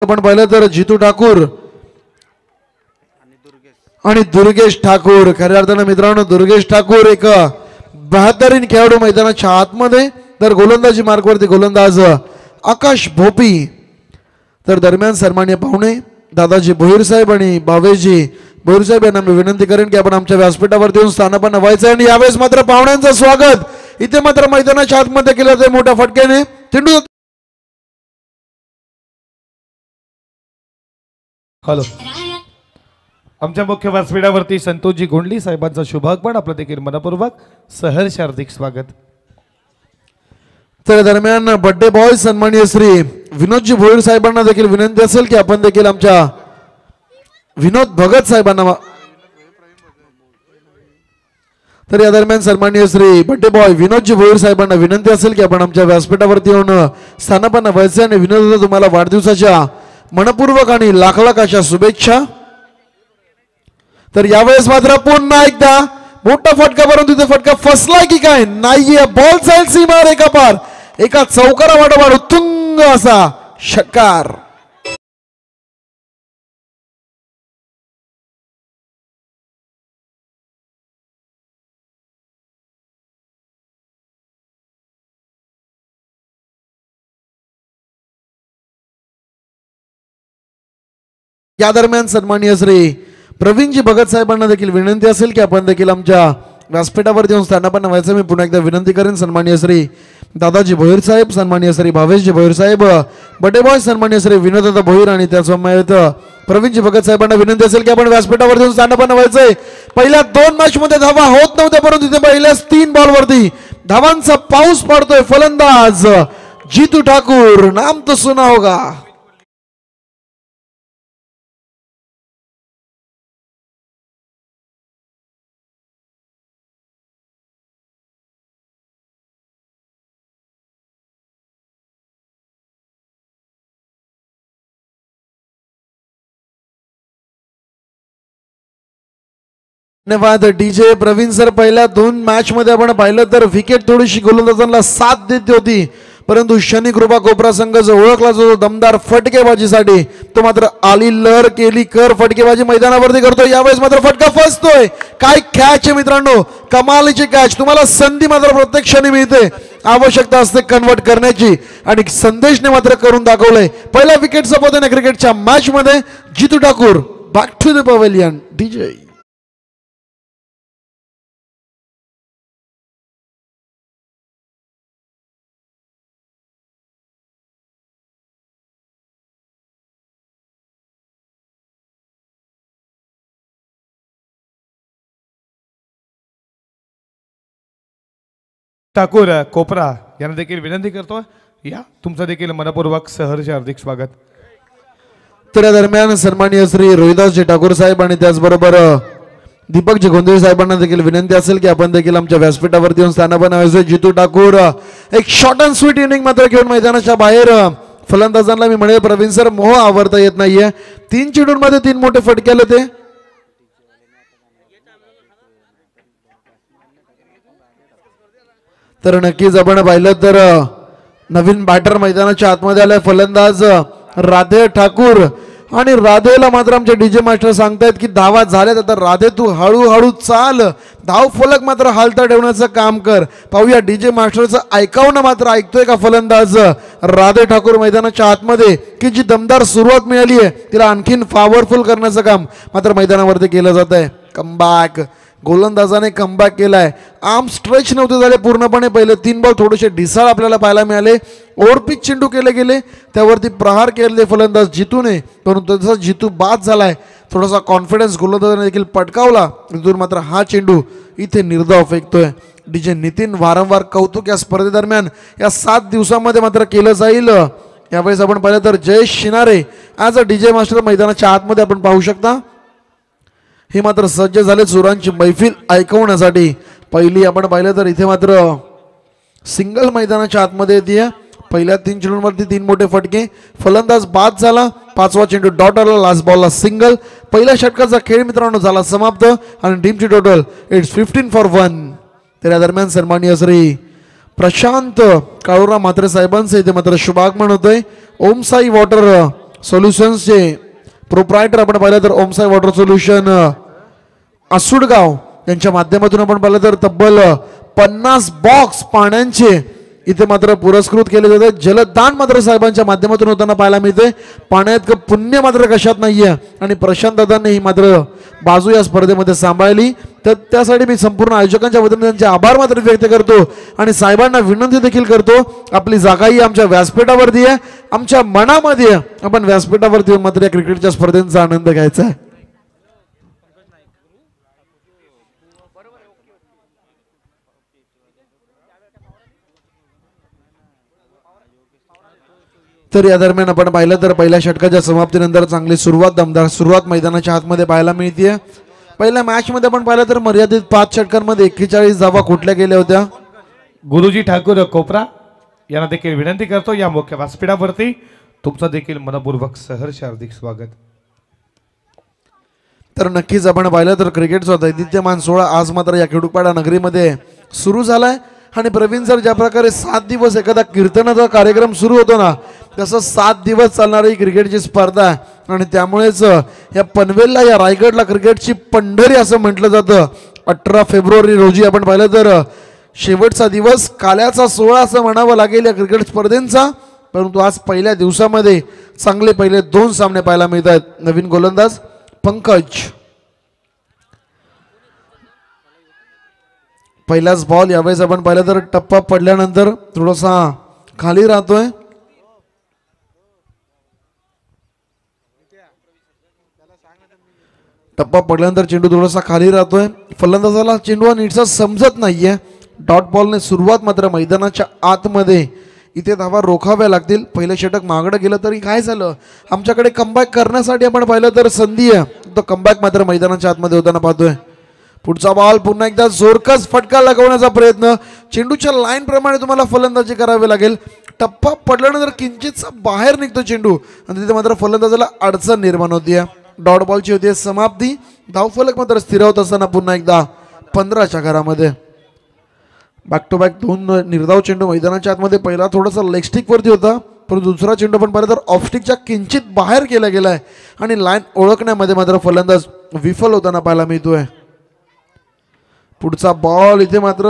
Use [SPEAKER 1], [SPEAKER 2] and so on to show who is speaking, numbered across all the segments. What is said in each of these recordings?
[SPEAKER 1] आपण पाहिलं तर जितू ठाकूर आणि दुर्गेश ठाकूर, खऱ्या अर्थानं मित्रांनो दुर्गेश ठाकूर एक बहादरीन खेळाडू मैदानाच्या आतमध्ये, तर गोलंदाजी मार्गवरती गोलंदाज आकाश भोपी. तर दरम्यान सन्माननीय पाहुणे दादाजी भोईर साहेब आणि भावेशजी भोईर साहेब यांना मी विनंती करेन की आपण आमच्या व्यासपीठावरती येऊन स्थानापन्न व्हायचं आणि यावेळेस मात्र पाहुण्यांचं स्वागत इथे मात्र मैदानाच्या आतमध्ये केलं जाते मोठ्या फटक्याने. चेंडू
[SPEAKER 2] हॅलो, आमच्या मुख्य व्यासपीठावरती संतोषजी गोंडली साहेबांचा शुभागमन आपलं देखील मनपूर्वक सहर्ष हार्दिक स्वागत.
[SPEAKER 1] तर दरम्यान बर्थडे बॉय सन्माननीय श्री विनोदजी भोईर साहेबांना देखील विनंती असेल की आपण देखील आमच्या विनोद भगत साहेबांना, तर या दरम्यान सन्माननीय श्री बर्थडे बॉय विनोदजी भोईर साहेबांना विनंती असेल की आपण आमच्या व्यासपीठावरती येऊन स्थानापन्न व्हायचे आणि विनोद तुम्हाला वाढदिवसाच्या मनपूर्वक आणि लाख लाख अशा शुभेच्छा. तर यावेळेस मात्र पुन्हा एकदा मोठा फटका, परंतु तिथे फटका फसलाय की काय नाहीये. बॉल जाईल सीमा रेखा पार, एका चौकारा वाटोवाट उत्तुंग असा षटकार. या दरम्यान सन्माननीय श्री प्रवीणजी भगत साहेबांना देखील विनंती असेल की आपण देखील आमच्या व्यासपीठावरती येऊन स्थानापन्न व्हायचं. मी पुन्हा एकदा विनंती करेन सन्माननीय श्री दादाजी भोईर साहेब, सन्माननीय श्री भावेशजी भोईर साहेब, बर्थडे बॉय सन्माननीय श्री विनोद भोईर आणि त्यासमवेत प्रवीणजी भगत साहेबांना विनंती असेल की आपण व्यासपीठावरती येऊन स्थानापन्न व्हायचंय. पहिल्या 2 मॅच मध्ये धावा होत नव्हत्या, परंतु तिथे पहिल्याच 3 बॉलवरती धावांचा पाऊस पडतोय. फलंदाज जितू ठाकूर, नाम तो सुना होगा. धन्यवाद डीजे प्रवीण सर. पहिल्या 2 मॅच मध्ये आपण पाहिलं तर विकेट थोडीशी गोलंदाजांना साथ देत होती, परंतु शनी कृपा कोपरा संघ जो ओळखला जो दमदार फटकेबाजीसाठी तो मात्र आली लहर केली कर फटकेबाजी मैदानावरती करतोय. यावेळेस मात्र फटका फसतोय. काय कॅच आहे मित्रांनो, कमालीची कॅच. तुम्हाला संधी मात्र प्रत्येक क्षणी मिळते, आवश्यकता असते कन्वर्ट करण्याची आणि संदेशने मात्र करून दाखवलंय. पहिल्या विकेट सोबत क्रिकेटच्या मॅच मध्ये Jitu Thakur back to the pavilion. DJ
[SPEAKER 2] Thakur कोपरा यांना देखील विनंती करतो, या तुमचं देखील मनपूर्वक सहर्ष हार्दिक स्वागत.
[SPEAKER 1] तर या दरम्यान सन्माननीय श्री रोहिदासजी ठाकूर साहेब आणि त्याचबरोबर दीपकजी गोंधळे साहेबांना देखील विनंती असेल की आपण देखील आमच्या व्यासपीठावरती येऊन स्थानापन्न व्हायचं. जितू ठाकूर एक शॉर्ट अँड स्वीट इनिंग मात्र घेऊन मैदानाच्या बाहेर. फलंदाजांना मी म्हणेल प्रवीण सर मोह आवरता येत नाहीये. 3 चेंडूंमध्ये 3 मोठे फटके आले ते. तर नक्कीच आपण पाहिलं तर नवीन बॅटर मैदानाच्या आतमध्ये आलाय फलंदाज राधे ठाकूर आणि राधेला मात्र आमचे डीजे मास्टर सांगतायत की धावा झाल्यात, आता राधे तू हळूहळू चाल, धाव फलक मात्र हालता ठेवण्याचं काम कर. पाहूया डीजे मास्टरचं ऐकावणं मात्र ऐकतोय का फलंदाज राधे ठाकूर मैदानाच्या आतमध्ये, की जी दमदार सुरुवात मिळाली आहे तिला आणखीन पॉवरफुल करण्याचं काम मात्र मैदानावरती केलं जात आहे. कमबॅक गोलंदाजाने कमबॅक केलाय. आर्म स्ट्रेच नव्हते झाले पूर्णपणे. पहिले 3 बॉल थोडेसे ढिसाळ आपल्याला पाहायला मिळाले. ओव्हरपिच चेंडू केले गेले, त्यावरती प्रहार केले फलंदाज जितूने, परंतु तसा जितू बाद झालाय. थोडासा कॉन्फिडन्स गोलंदाजाने देखील पटकावला, तिथून मात्र हा चेंडू इथे निर्धाव फेकतोय. डीजे नितीन वारंवार कौतुक या स्पर्धेदरम्यान या 7 दिवसांमध्ये मात्र केलं जाईल. यावेळेस आपण पाहिलं तर Jayesh Shinare as a DJ master मैदानाच्या आतमध्ये आपण पाहू शकता. हे मात्र सज्ज झाले सुरांची मैफिल ऐकवण्यासाठी. पहिली आपण पाहिलं तर इथे मात्र सिंगल मैदानाच्या आतमध्ये येते. पहिल्या 3 चेंडूंवरती 3 मोठे फटके. फलंदाज बाद झाला. 5वा चेंडू डॉट आला. लास्ट बॉलला सिंगल. पहिल्या षटकाचा खेळ मित्रांनो झाला समाप्त आणि टीमची टोटल इट्स 15 फॉर 1. तर या दरम्यान सन्माननीय श्री प्रशांत काळूराम म्हात्रे साहेबांचं इथे मात्र शुभागमन होतंय. ओम साई वॉटर सोल्युशन्सचे प्रोप्रायटर आपण पाहिलं तर ओमसाई वॉटर सोल्युशन आसुडगाव यांच्या माध्यमातून आपण पाहिलं तर तब्बल 50 बॉक्स पाण्याचे इथे मात्र पुरस्कृत केले जाते. जलदान मात्र साहेबांच्या माध्यमातून होताना पाहायला मिळते. पाण्यात पुण्य मात्र कशात नाहीये आणि प्रशांत दादांनी ही मात्र बाजू या स्पर्धेमध्ये सांभाळली. तर त्यासाठी मी संपूर्ण आयोजकांच्या वतीने त्यांचे आभार मात्र व्यक्त करतो आणि साहेबांना विनंती देखील करतो, आपली जागाही आमच्या व्यासपीठावरती आहे, आमच्या मनामध्ये आहे. आपण व्यासपीठावरती मात्र या क्रिकेटच्या स्पर्धेचा आनंद घ्यायचा आहे. तर या दरम्यान आपण पाहिलं तर पहिल्या षटकाच्या समाप्तीनंतर चांगली सुरुवात, दमदार सुरुवात मैदानाच्या आतमध्ये पाहायला मिळते. पहिल्या मॅच मध्ये आपण पाहिलं तर मर्यादित 5 षटकांमध्ये 41 धावा कुठल्या गेल्या होत्या.
[SPEAKER 2] गुरुजी ठाकूर कोपरा यांना देखील विनंती करतो, या मुख्य व्यासपीठावरती तुमचं देखील मनपूर्वक सहर्ष हार्दिक स्वागत.
[SPEAKER 1] तर नक्कीच आपण पाहिलं तर क्रिकेटचा दैदित्यमान सोहळा आज मात्र या खेडूपाडा नगरीमध्ये सुरू झालाय. आणि प्रवीण सर ज्या प्रकारे 7 दिवस एखादा कीर्तनाचा कार्यक्रम सुरू होतो ना, तसं 7 दिवस चालणारी क्रिकेटची स्पर्धा आहे. आणि त्यामुळेच या पनवेलला, या रायगडला क्रिकेटची पंढरी असं म्हटलं जातं. 18 फेब्रुवारी रोजी आपण पाहिलं तर शेवटचा दिवस, काल्याचा सोहळा असं म्हणावं लागेल या क्रिकेट स्पर्धेचा. परंतु आज पहिल्या दिवसामध्ये चांगले पहिले 2 सामने पाहायला मिळत आहेत. नवीन गोलंदाज पंकज, पहिलाच बॉल यावेळेस आपण पाहिलं तर टप्पा पडल्यानंतर थोडासा खाली राहतोय. टप्पा पडल्यानंतर चेंडू थोडासा खाली राहतोय. फलंदाजाला चेंडू नीटसा समजत नाहीये. डॉट बॉलने सुरुवात मात्र मैदानाच्या आतमध्ये इथे धावा रोखाव्या लागतील. पहिलं षटक मागडं गेलं तरी काय झालं, आमच्याकडे कमबॅक करण्यासाठी आपण पाहिलं तर संधी आहे. तो कमबॅक मात्र मैदानाच्या आतमध्ये होताना पाहतोय. पुढचा बॉल पुन्हा एकदा जोरकस फटका लगवण्याचा प्रयत्न. चेंडूच्या लाईन प्रमाणे तुम्हाला फलंदाजी करावी लागेल. टप्पा पडल्यानंतर किंचितसा बाहेर निघतो चेंडू आणि तिथे मात्र फलंदाजाला अडचण निर्माण होतीये. डॉट बॉलची होती समाप्ती. धावफलक मात्र स्थिरावत असताना पुन्हा एकदा 15च्या घरामध्ये बॅक टू बॅक 2 निर्धाव चेंडू मैदानाच्या आतमध्ये. पहिला थोडासा लेग स्टिक वरती होता, परंतु दुसरा चेंडू पण पाहिलं तर ऑफ स्टिकच्या किंचित बाहेर केला गेलाय आणि लाईन ओळखण्यामध्ये मात्र फलंदाज विफल होताना पाहायला मिळतोय. पुढचा बॉल इथे मात्र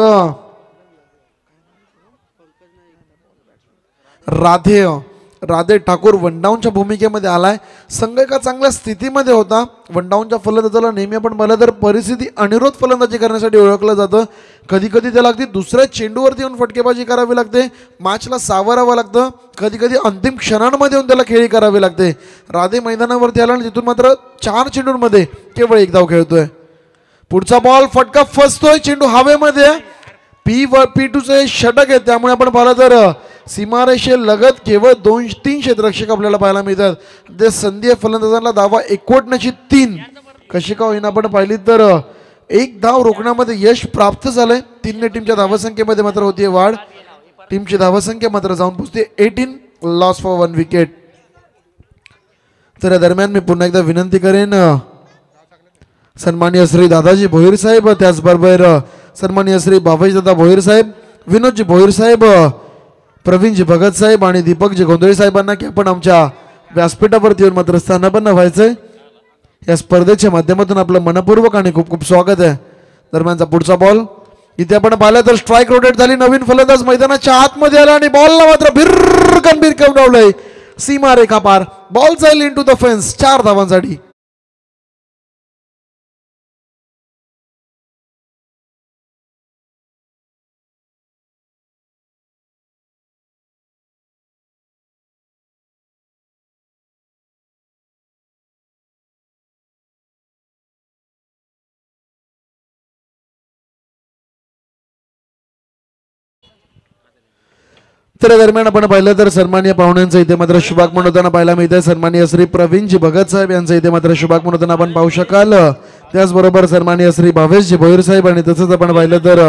[SPEAKER 1] राधे ठाकूर वनडाऊनच्या भूमिकेमध्ये आलाय. संघ एका चांगल्या स्थितीमध्ये होता. वनडाऊनच्या फलंदाजाला नेहमी आपण पाहिलं तर परिस्थिती अनुरोध फलंदाजी करण्यासाठी ओळखलं जातं. कधी कधी त्याला अगदी दुसऱ्या चेंडूवरती येऊन फटकेबाजी करावी लागते, मॅचला सावरावं लागतं. कधी कधी अंतिम क्षणांमध्ये येऊन त्याला खेळी करावी लागते. राधे मैदानावरती आला आणि तिथून मात्र 4 चेंडूंमध्ये केवळ 1 धाव खेळतोय. पुढचा बॉल फटका फसतोय, चेंडू हवेमध्ये. P2चे षटक आहे, त्यामुळे आपण पाहिलं तर सीमारेषे लगत केवळ 2-3 क्षेत्ररक्षक आपल्याला पाहायला मिळतात. ते संधी फलंदाजांना धावा एकवटण्याची 3 कशी का होईना आपण पाहिली तर 1 धाव रोखण्यामध्ये यश प्राप्त झालंय. 3 टीमच्या धावसंख्येमध्ये मात्र होतीये वाढ. टीमची धावसंख्या मात्र जाऊन पोहोचते 18, लॉस फॉर 1 विकेट. तर या दरम्यान मी पुन्हा एकदा विनंती करेन सन्माननीय श्री दादाजी भोईर साहेब, त्याचबरोबर सन्माननीय श्री बाबाजीदादा भोईर साहेब, विनोदजी भोईर साहेब, प्रवीणजी भगत साहेब आणि दीपकजी गोंधळे साहेबांना की आपण आमच्या व्यासपीठावरती येऊन मात्र स्थानापन्न व्हायचंय. या स्पर्धेच्या माध्यमातून आपलं मनपूर्वक आणि खूप खूप स्वागत आहे. दरम्यानचा पुढचा बॉल इथे आपण पाहिलं तर स्ट्राईक रोटेट झाली. नवीन फलंदाज मैदानाच्या आतमध्ये आला आणि बॉलला मात्र भिरकन कमवलंय. सीमा रेखा पार, बॉल जाईल इन टू द फेन्स. 4 धावांसाठी. तर दरम्यान आपण पाहिलं तर सन्माननीय पाहुण्यांचं इथे मात्र शुभागमन होताना पाहायला मिळतंय. सन्माननीय श्री प्रवीणजी भगत साहेब यांचं इथे मात्र शुभागमन होताना आपण पाहू शकाल. त्याचबरोबर सन्माननीय श्री भावेशजी भोईर साहेब आणि तसंच आपण पाहिलं तर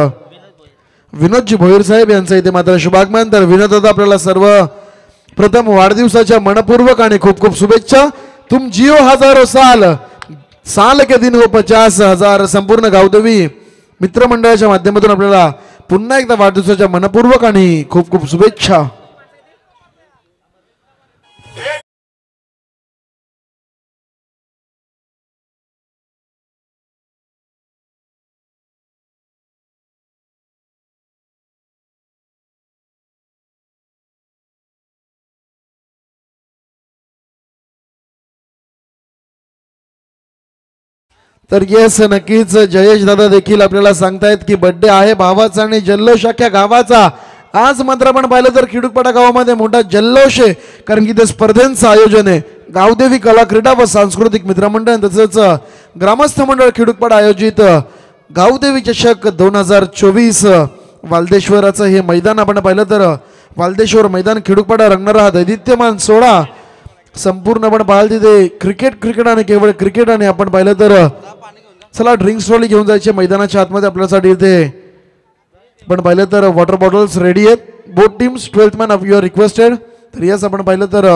[SPEAKER 1] विनोदजी भोईर साहेब यांचं इथे मात्र शुभागमन. तर विनोद दादा आपल्याला सर्व प्रथम वाढदिवसाच्या मनपूर्वक आणि खूप खूप शुभेच्छा. तुम जिओ हजारो साल के दिन हो 50,000. संपूर्ण गावदेवी मित्रमंडळाच्या माध्यमातून आपल्याला पुन्हा एकदा वाढदिवसाच्या मनपूर्वक आणि खूप खूप शुभेच्छा. तर येस नक्कीच जयेश दादा देखील आपल्याला सांगतायत की बर्थडे आहे भावाचा आणि जल्लोष अख्ख्या गावाचा. आज मात्र आपण पाहिलं तर खिडूकपाडा गावामध्ये मोठा जल्लोष आहे, कारण की ते स्पर्धेचं आयोजन आहे. गावदेवी कला क्रीडा व सांस्कृतिक मित्रमंडळ तसेच ग्रामस्थ मंडळ खिडूकपाडा आयोजित गावदेवी चषक 2024 वालदेश्वराचं हे मैदान आपण पाहिलं तर वालदेश्वर मैदान खिडूकपाडा रंगणारा हा दैदित्यमान सोहळा संपूर्ण आपण पाहाल तिथे क्रिकेट आणि केवळ क्रिकेट. आणि आपण पाहिलं तर चला ड्रिंक्स ट्रॉली घेऊन जायचे मैदानाच्या आतमध्ये आपल्यासाठी. इथे आपण पाहिलं तर वॉटर बॉटल्स रेडी आहेत. Both teams 12th man of your requested. तर यस आपण पाहिलं तर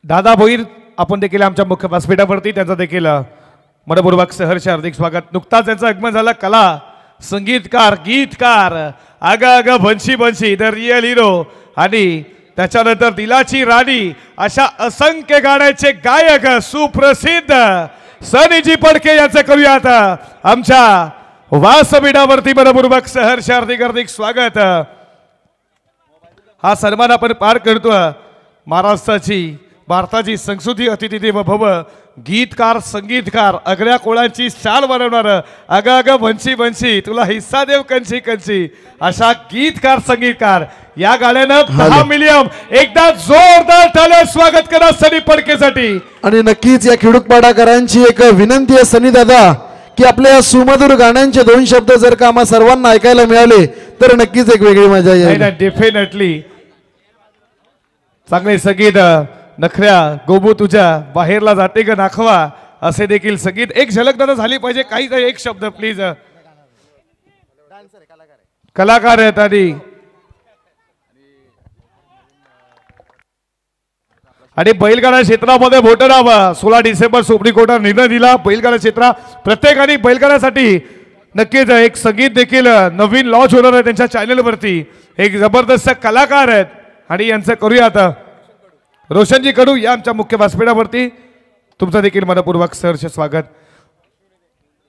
[SPEAKER 2] दादा भोईर आपण देखील आमच्या मुख्य व्यासपीठावरती त्यांचा देखील मनपूर्वक सहर्ष हार्दिक स्वागत. नुकताच त्यांचं आगमन झालं. कला संगीतकार गीतकार आगा बनशी बनशी द रिअल हिरो आणि त्याच्यानंतर दिलाची राणी अशा असंख्य गाण्याचे गायक सुप्रसिद्ध सनीजी पडके यांचं करूयात आमच्या व्यासपीठावरती. मनपूर्वक सहर्ष हार्दिक स्वागत. हा सन्मान आपण पार करतो महाराष्ट्राची भारताची संस्कृती अतिथी देव भव गीतकार संगीतकार अगड्या कोळांची शाल बनवणार अग बनशी बनशी तुला हिस्सा देव कंची कंची अशा गीतकार संगीतकार या गाण्यानं 10 मिलियन एकदा जोरदार टाळ्या स्वागत करा सनी पडकेसाठी.
[SPEAKER 1] आणि नक्कीच या खिडूकपाडाकरांची एक विनंती आहे सनी दादा की आपल्या सुमधुर गाण्यांचे 2 शब्द जर का आम्हा सर्वांना ऐकायला मिळाले तर नक्कीच एक वेगळी मजा येईल.
[SPEAKER 2] डेफिनेटली चांगले संगीत नखऱ्या गोबू तुझ्या बाहेरला जाते ग नाखवा असे देखील संगीत. एक झलक दादा झाली पाहिजे काही एक शब्द प्लीज. कलाकार आहेत आणि बैलगाडा क्षेत्रामध्ये मोठं नाव 16 डिसेंबर सुप्रीम कोर्टाने निर्णय दिला. बैलगाडा क्षेत्र प्रत्येकाने बैलगाड्यासाठी नक्कीच एक संगीत देखील नवीन लॉन्च होणार आहे त्यांच्या चॅनलवरती. एक जबरदस्त कलाकार आहेत आणि यांचं करूया आता रोशनजी कडू या आमच्या मुख्य व्यासपीठावरती. तुमचं देखील मनपूर्वक सहर्ष स्वागत.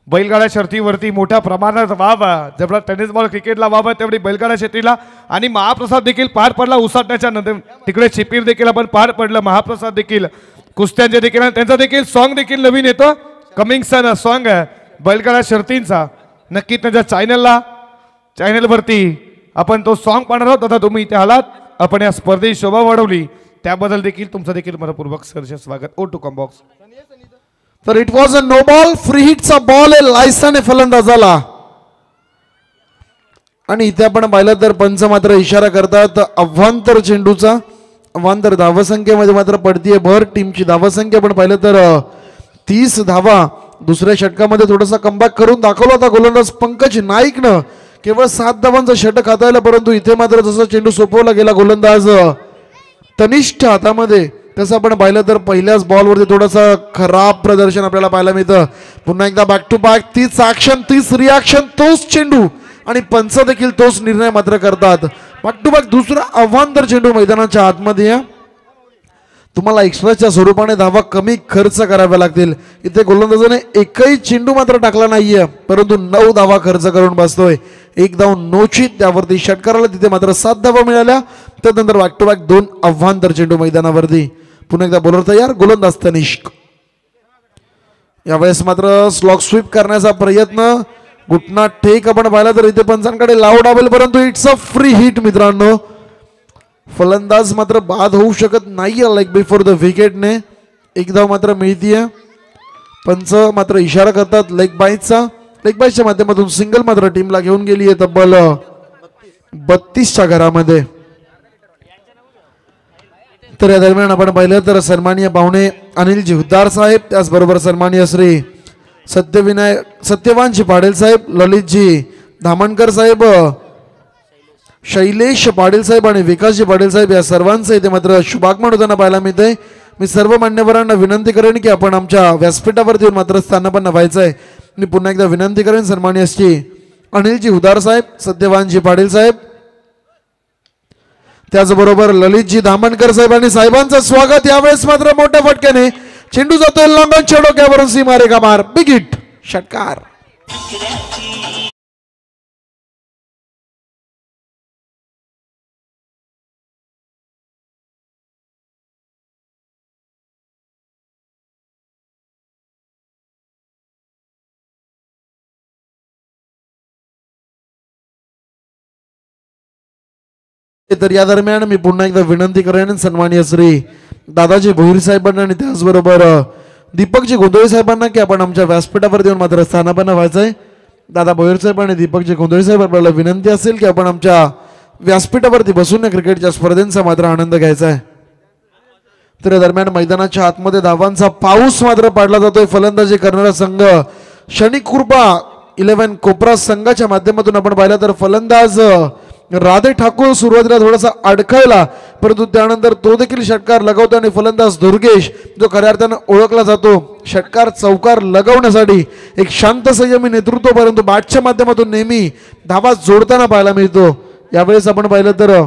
[SPEAKER 2] बैलगाडा शर्तीवरती मोठ्या प्रमाणात वाव जेवढा टेनिस बॉल क्रिकेटला वाव तेवढी बैलगाडा शर्तीला. आणि महाप्रसाद देखील पार पडला उसाटण्याच्या नंतर तिकडे शिपीर देखील आपण पार पडलं. महाप्रसाद देखील कुस्त्यांचे देखील त्यांचा देखील सॉन्ग देखील नवीन येतो कमिंग सन सॉन्ग बैलगाडा शर्तींचा. नक्की त्यांच्या चॅनलवरती आपण तो सॉन्ग पाहणार आहोत. आता तुम्ही इथे आलात आपण या स्पर्धेची शोभा वाढवली त्याबद्दल देखील तुमचं देखील मनपूर्वक सहर्ष स्वागत. ओ टू कम बॉक्स.
[SPEAKER 1] तर it was a no ball free हिटचा बॉल आहे लायसन आहे फलंदाजाला. आणि इथे आपण पाहिलं तर पंच मात्र इशारा करतात अव्हांतर चेंडूचा. अव्हांतर धावसंख्येमध्ये मात्र पडतीये भर. टीमची धावसंख्या आपण पाहिलं तर 30 धावा. दुसऱ्या षटकामध्ये थोडासा कमबॅक करून दाखवला होता गोलंदाज पंकज नाईकनं केवळ 7 धावांचा षटक हाताळला. परंतु इथे मात्र जसा चेंडू सोपवला गेला गोलंदाज तनिष्ठ हातामध्ये तसं आपण पाहिलं तर पहिल्याच बॉलवरती थोडासा खराब प्रदर्शन आपल्याला पाहायला मिळतं. पुन्हा एकदा बॅक टू बॅक तीच ऍक्शन तीच रिॲक्शन तोच चेंडू आणि पंच देखील तोच निर्णय मात्र करतात. बॅक टू बॅक दुसरा अव्हांतर चेंडू मैदानाच्या आतमध्ये. तुम्हाला एक्स्ट्राच्या स्वरूपाने धावा कमी खर्च कराव्या लागतील. इथे गोलंदाजाने एकही चेंडू मात्र टाकला नाहीये परंतु 9 धावा खर्च करून बसतोय. 1 धाव नोचित त्यावरती षटकाराला तिथे मात्र 7 धावा मिळाल्या. त्यानंतर बॅक टू बॅक 2 अव्हांतर चेंडू मैदानावरती. पुन्हा एकदा बॉलर तयार गोलंदाज तनिष्क. यावेळेस मात्र स्लॉग स्वीप करण्याचा प्रयत्न घुटना टेक आपण पाहिला तर इथे पंचांकडे लाव डाबल परंतु इट्स अ फ्री हिट मित्रांनो. फलंदाज मात्र बाद होऊ शकत नाहीये लाईक बिफोर द विकेटने. 1 धाव मात्र मिळतीये. पंच मात्र इशारा करतात लेग बाईटचा. लेग बाईटच्या माध्यमातून सिंगल मात्र टीमला घेऊन गेली आहे तब्बल 32च्या घरामध्ये. तर या दरम्यान आपण पाहिलं तर सन्माननीय पाहुणे अनिलजी हुद्दार साहेब त्याचबरोबर सन्माननीय श्री सत्यवानजी पाटील साहेब ललितजी धामणकर साहेब शैलेश पाटील साहेब आणि विकासजी पाटील साहेब या सर्वांचं इथे मात्र शुभागमन होताना पाहायला मिळतंय. मी सर्व मान्यवरांना विनंती करेन की आपण आमच्या व्यासपीठावरती येऊन मात्र स्थानपन्न व्हायचं आहे. मी पुन्हा एकदा विनंती करेन सन्माननीय श्री अनिलजी हुदार साहेब सत्यवानजी पाटील साहेब त्याचबरोबर ललितजी धामणकर साहेब आणि साहेबांचं स्वागत. यावेळेस मात्र मोठ्या फटक्याने चेंडू जातोय लांब्यांच्या डोक्यावरून सीमारेखा मार बिग हिट षटकार. तर या दरम्यान मी पुन्हा एकदा विनंती करेन सन्माननीय श्री दादाजी भोईर साहेबांना आणि त्याचबरोबर दीपकजी गोंधळे साहेबांना की आपण आमच्या व्यासपीठावर येऊन मात्र स्थानापन्न व्हायचंय. दादा भोईर साहेब आणि दीपकजी गोंधळे साहेब आपल्याला विनंती असेल की आपण आमच्या व्यासपीठावरती बसून या क्रिकेटच्या स्पर्धेचा मात्र आनंद घ्यायचा आहे. तर या दरम्यान मैदानाच्या आतमध्ये धावांचा पाऊस मात्र पाडला जातोय. फलंदाजी करणारा संघ शनी कृपा 11 कोपरा संघाच्या माध्यमातून आपण पाहिलं तर फलंदाज राधे ठाकूर सुरुवातीला थोडासा अडखळला, परंतु त्यानंतर तो देखील षटकार लगवतो आणि फलंदाज दुर्गेश जो खऱ्या अर्थानं ओळखला जातो षटकार चौकार लगवण्यासाठी एक शांत संयमी नेतृत्व, परंतु बॅटच्या माध्यमातून नेहमी धावा जोडताना पाहायला मिळतो. यावेळेस आपण पाहिलं तर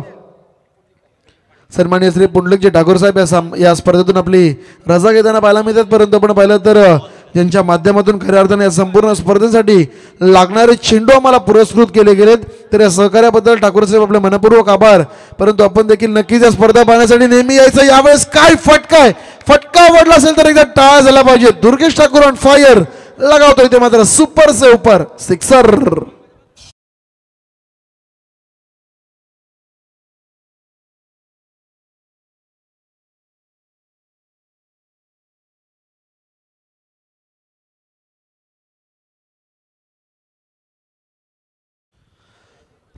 [SPEAKER 1] सन्माननीय श्री पुंडलिकजी ठाकूर साहेब या स्पर्धेतून आपली रजा घेताना पाहायला मिळतात, परंतु आपण पाहिलं तर ज्यांच्या माध्यमातून खऱ्या अर्थाने या संपूर्ण स्पर्धेसाठी लागणारे चेंडू आम्हाला पुरस्कृत केले गेलेत, तर या सहकार्याबद्दल ठाकूर साहेब आपले मनपूर्वक आभार. परंतु आपण देखील नक्कीच या स्पर्धा पाहण्यासाठी नेहमी यायचं. यावेळेस काय फटका आवडला असेल तर एकदा टाळा झाला पाहिजे. दुर्गेश ठाकूर ऑन फायर लगावतोय ते मात्र सुपर से उपर सिक्सर.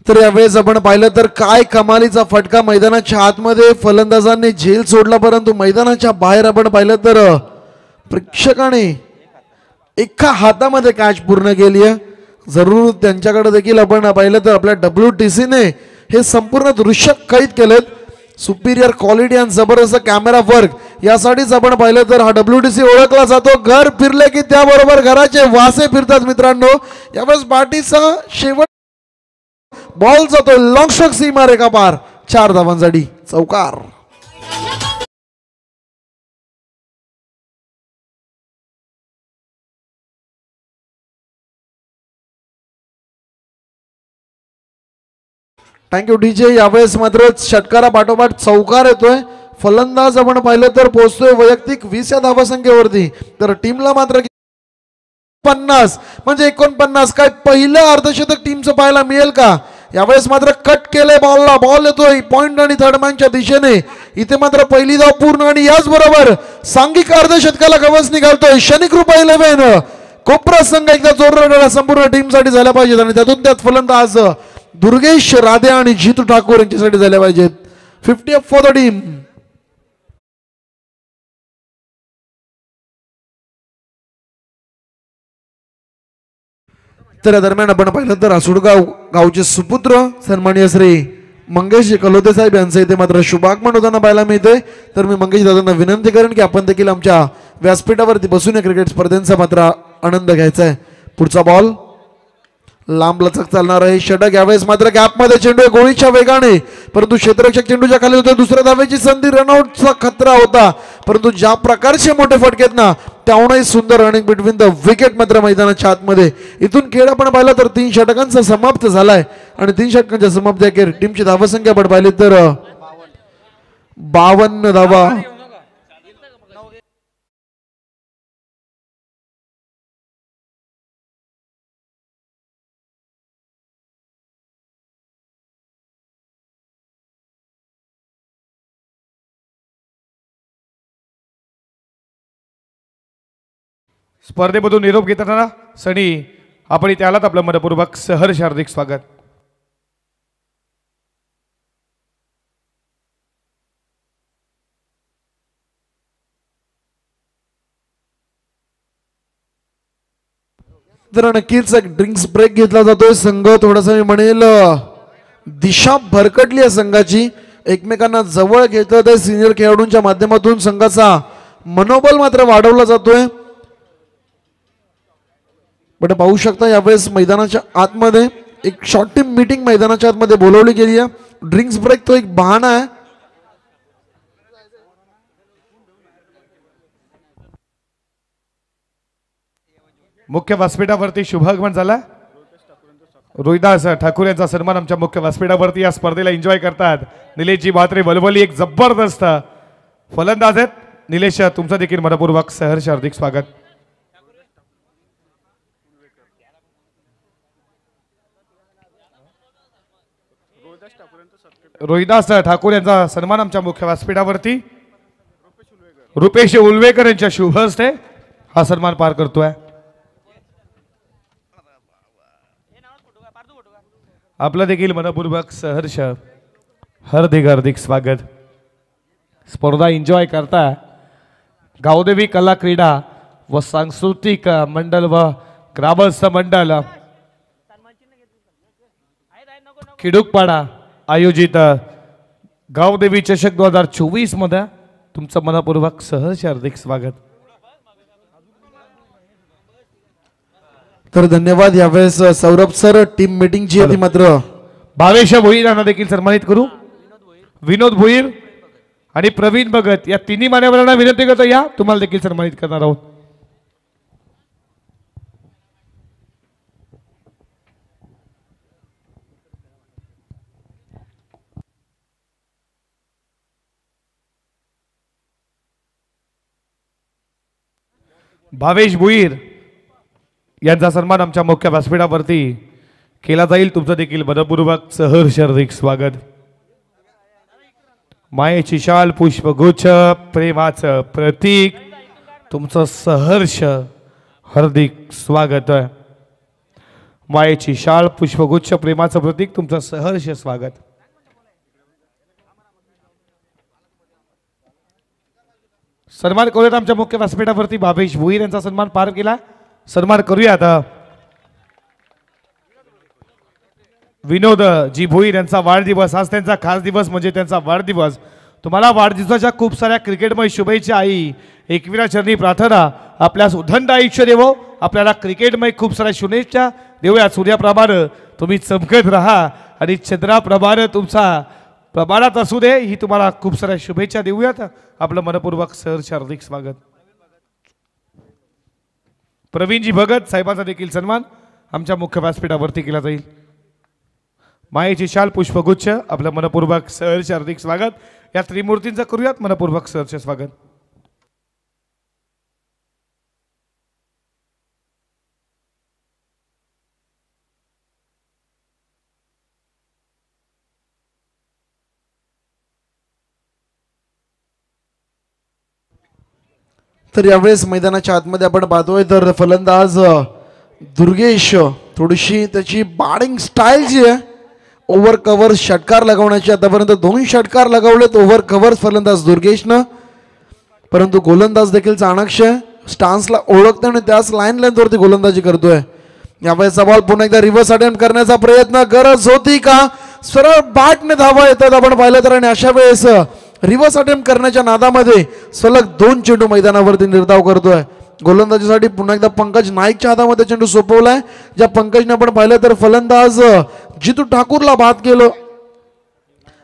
[SPEAKER 1] तर यावेळेस आपण पाहिलं तर काय कमालीचा फटका मैदानाच्या आतमध्ये फलंदाजांनी झेल सोडला, परंतु मैदानाच्या बाहेर आपण पाहिलं तर प्रेक्षकाने एका हातामध्ये कॅच पूर्ण केली आहे. जरूर त्यांच्याकडे देखील आपण पाहिलं तर आपल्या WTC ने हे संपूर्ण दृश्य कैद केलेत. सुपिरियर क्वालिटी आणि जबरदस्त कॅमेरा वर्क यासाठीच आपण पाहिलं तर हा WTC ओळखला जातो. घर फिरले की त्याबरोबर घराचे वासे फिरतात मित्रांनो. यावेळेस बाटीचा शेवट बॉल जातो लॉंग स्ट्रोक सीमा रेखा पार 4 धावांसाठी चौकार. Thank you DJ. यावेळेस मात्र षटकारा पाठोपाठ चौकार येतोय. फलंदाज आपण पाहिलं तर पोहोचतोय वैयक्तिक 20 या धावासंख्येवरती, तर टीमला मात्र 50 म्हणजे 49. काय पहिलं अर्धशतक टीमचं पाहायला मिळेल का? यावेळेस मात्र कट केले बॉलला, बॉल येतोय पॉइंट आणि थर्ड मॅनच्या दिशेने. इथे मात्र पहिली धाव पूर्ण आणि याचबरोबर सांघिक अर्धशतकाला गवस निघालतोय. शनिकृपा 11 कोपरा संघ एकदा जोरदार संपूर्ण टीमसाठी झाल्या पाहिजेत आणि त्यात फलंदाज दुर्गेश राधे आणि जितू ठाकूर यांच्यासाठी झाल्या पाहिजेत. 50 फॉर द टीम. तर या दरम्यान आपण पाहिलं तर आसुडगाव गावचे सुपुत्र सन्माननीय श्री मंगेश कलोते साहेब यांचं इथे मात्र शुभागमन होताना पाहायला मिळते. तर मी मंगेश दादांना विनंती करेन की आपण देखील आमच्या व्यासपीठावरती बसून या क्रिकेट स्पर्धेचा मात्र आनंद घ्यायचा आहे. पुढचा बॉल लांब लचक चालणार आहे षटक. यावेळेस मात्र गॅपमध्ये चेंडू गोळीच्या वेगाने, परंतु क्षेत्ररक्षक चेंडूच्या खाली होते. दुसऱ्या धावेची संधी, रनआउटचा खतरा होता, परंतु ज्या प्रकारचे मोठे फटके आहेत ना त्याहूनही सुंदर रनिंग बिटवीन द विकेट मात्र मैदानाच्या आतमध्ये. इथून खेळ आपण पाहिला तर 3 षटकांचा समाप्त झालाय आणि 3 षटकांच्या समाप्ती अखेर टीमची धावसंख्या आपण पाहिली तर 52 धावा.
[SPEAKER 2] स्पर्धेमधून निरोप घेताना सनी आपण इथे आलात, आपलं मनपूर्वक सहर्ष हार्दिक स्वागत.
[SPEAKER 1] तर नक्कीच एक ड्रिंक्स ब्रेक घेतला जातोय. संघ थोडासा मी म्हणेल दिशा भरकटली आहे संघाची. एकमेकांना जवळ घेतलं तर सिनियर खेळाडूंच्या माध्यमातून संघाचा मनोबल मात्र वाढवला जातोय. बट पाहू शकता यावेळेस मैदानाच्या आतमध्ये एक शॉर्ट टीम मीटिंग मैदानाच्या आतमध्ये बोलवली गेली आहे. ड्रिंक्स ब्रेक तो एक बहाणा आहे.
[SPEAKER 2] मुख्य व्यासपीठावरती शुभागमन झाला. रोहिदास ठाकूर यांचा सन्मान आमच्या मुख्य व्यासपीठावरती या स्पर्धेला एन्जॉय करतात. निलेशजी म्हात्रे वलवली एक जबरदस्त फलंदाज आहेत. निलेश तुमचं देखील मनपूर्वक सहर्ष हार्दिक स्वागत. रोहिदास ठाकूर यांचा सन्मान आमच्या मुख्य व्यासपीठावरती रुपेश उलवेकर यांच्या शुभ हस्ते हा सन्मान पार करतोय। आपलं देखील मनपूर्वक सहर्ष हार्दिक हार्दिक स्वागत। स्पर्धा एन्जॉय करता गावदेवी कला क्रीडा व सांस्कृतिक मंडळ व ग्रामस्थ मंडळ खिडूकपाडा आयोजित गावदेवी चषक 2024 मध्ये तुमचं मनपूर्वक सहर्ष हार्दिक स्वागत।
[SPEAKER 1] तर धन्यवाद। यावेळेस सौरभ सर टीम मीटिंग जी होती मात्र
[SPEAKER 2] भावेश भोईर यांना देखील सन्मानित करू। विनोद भोईर आणि प्रवीण भगत या तिन्ही मान्यवरांना विनंती करतो या तुम्हाला देखील सन्मानित करणार आहोत। भावेश भोईर यांचा सन्मान आमच्या मुख्य व्यासपीठावरती केला जाईल। तुमचं देखील मनपूर्वक सहर्ष हार्दिक स्वागत। मायेची शाल पुष्पगुच्छ प्रेमाचं प्रतीक तुमचं सहर्ष हार्दिक स्वागत आहे। मायेची शाल पुष्पगुच्छ प्रेमाचं प्रतीक तुमचं सहर्ष स्वागत। सन्मान करूयात आमच्या मुख्य व्यासपीठावरती भावेश भोईर यांचा सन्मान पार केला। सन्मान करूया आता विनोद जी भोईर यांचा वाढदिवस। आज त्यांचा खास दिवस म्हणजे त्यांचा वाढदिवस। तुम्हाला वाढदिवसाच्या खूप साऱ्या क्रिकेटमय शुभेच्छा। आई एकविरा चरणी प्रार्थना आपल्यास उदंड आयुष्य देवो। आपल्याला क्रिकेटमय खूप साऱ्या शुभेच्छा देऊया। सूर्याप्रमाणे तुम्ही चमकत राहा आणि चंद्राप्रमाणे तुमचा प्रमाणात असू दे ही तुम्हाला खूप साऱ्या शुभेच्छा देऊयात। आपलं मनपूर्वक सहर्ष हार्दिक स्वागत। प्रवीणजी भगत साहेबांचा देखील सन्मान आमच्या मुख्य व्यासपीठावरती केला जाईल। मायेची शाल पुष्पगुच्छ आपलं मनपूर्वक सहर्ष हार्दिक स्वागत। या त्रिमूर्तींचं करूयात मनपूर्वक सहर्ष स्वागत।
[SPEAKER 1] तर यावेळेस मैदानाच्या आतमध्ये आपण पाहतोय तर फलंदाज दुर्गेश थोडीशी त्याची बॅटिंग स्टाईल जी आहे ओव्हर कव्हर षटकार लगवण्याची आतापर्यंत 2 षटकार लगवलेत ओव्हर कव्हर फलंदाज दुर्गेशनं। परंतु गोलंदाज देखील चाणक्य स्टान्सला ओळखतो आणि त्याच लाईन लेंथवरती गोलंदाजी करतोय। यावेळेस बॉल पुन्हा एकदा रिव्हर्स अटेम्प्ट करण्याचा प्रयत्न गरज होती का? सरळ बॅटने धावा येतात आपण पाहिलं तर आणि अशा वेळेस रिव्हर्स अटेम्प्ट करण्याच्या नादामध्ये सलग 2 चेंडू मैदानावरती निर्धाव करतोय। गोलंदाजीसाठी पुन्हा एकदा पंकज नाईकच्या हातामध्ये चेंडू सोपवलाय। ज्या पंकजने आपण पाहिलं तर फलंदाज जितू ठाकूरला बाद केलं।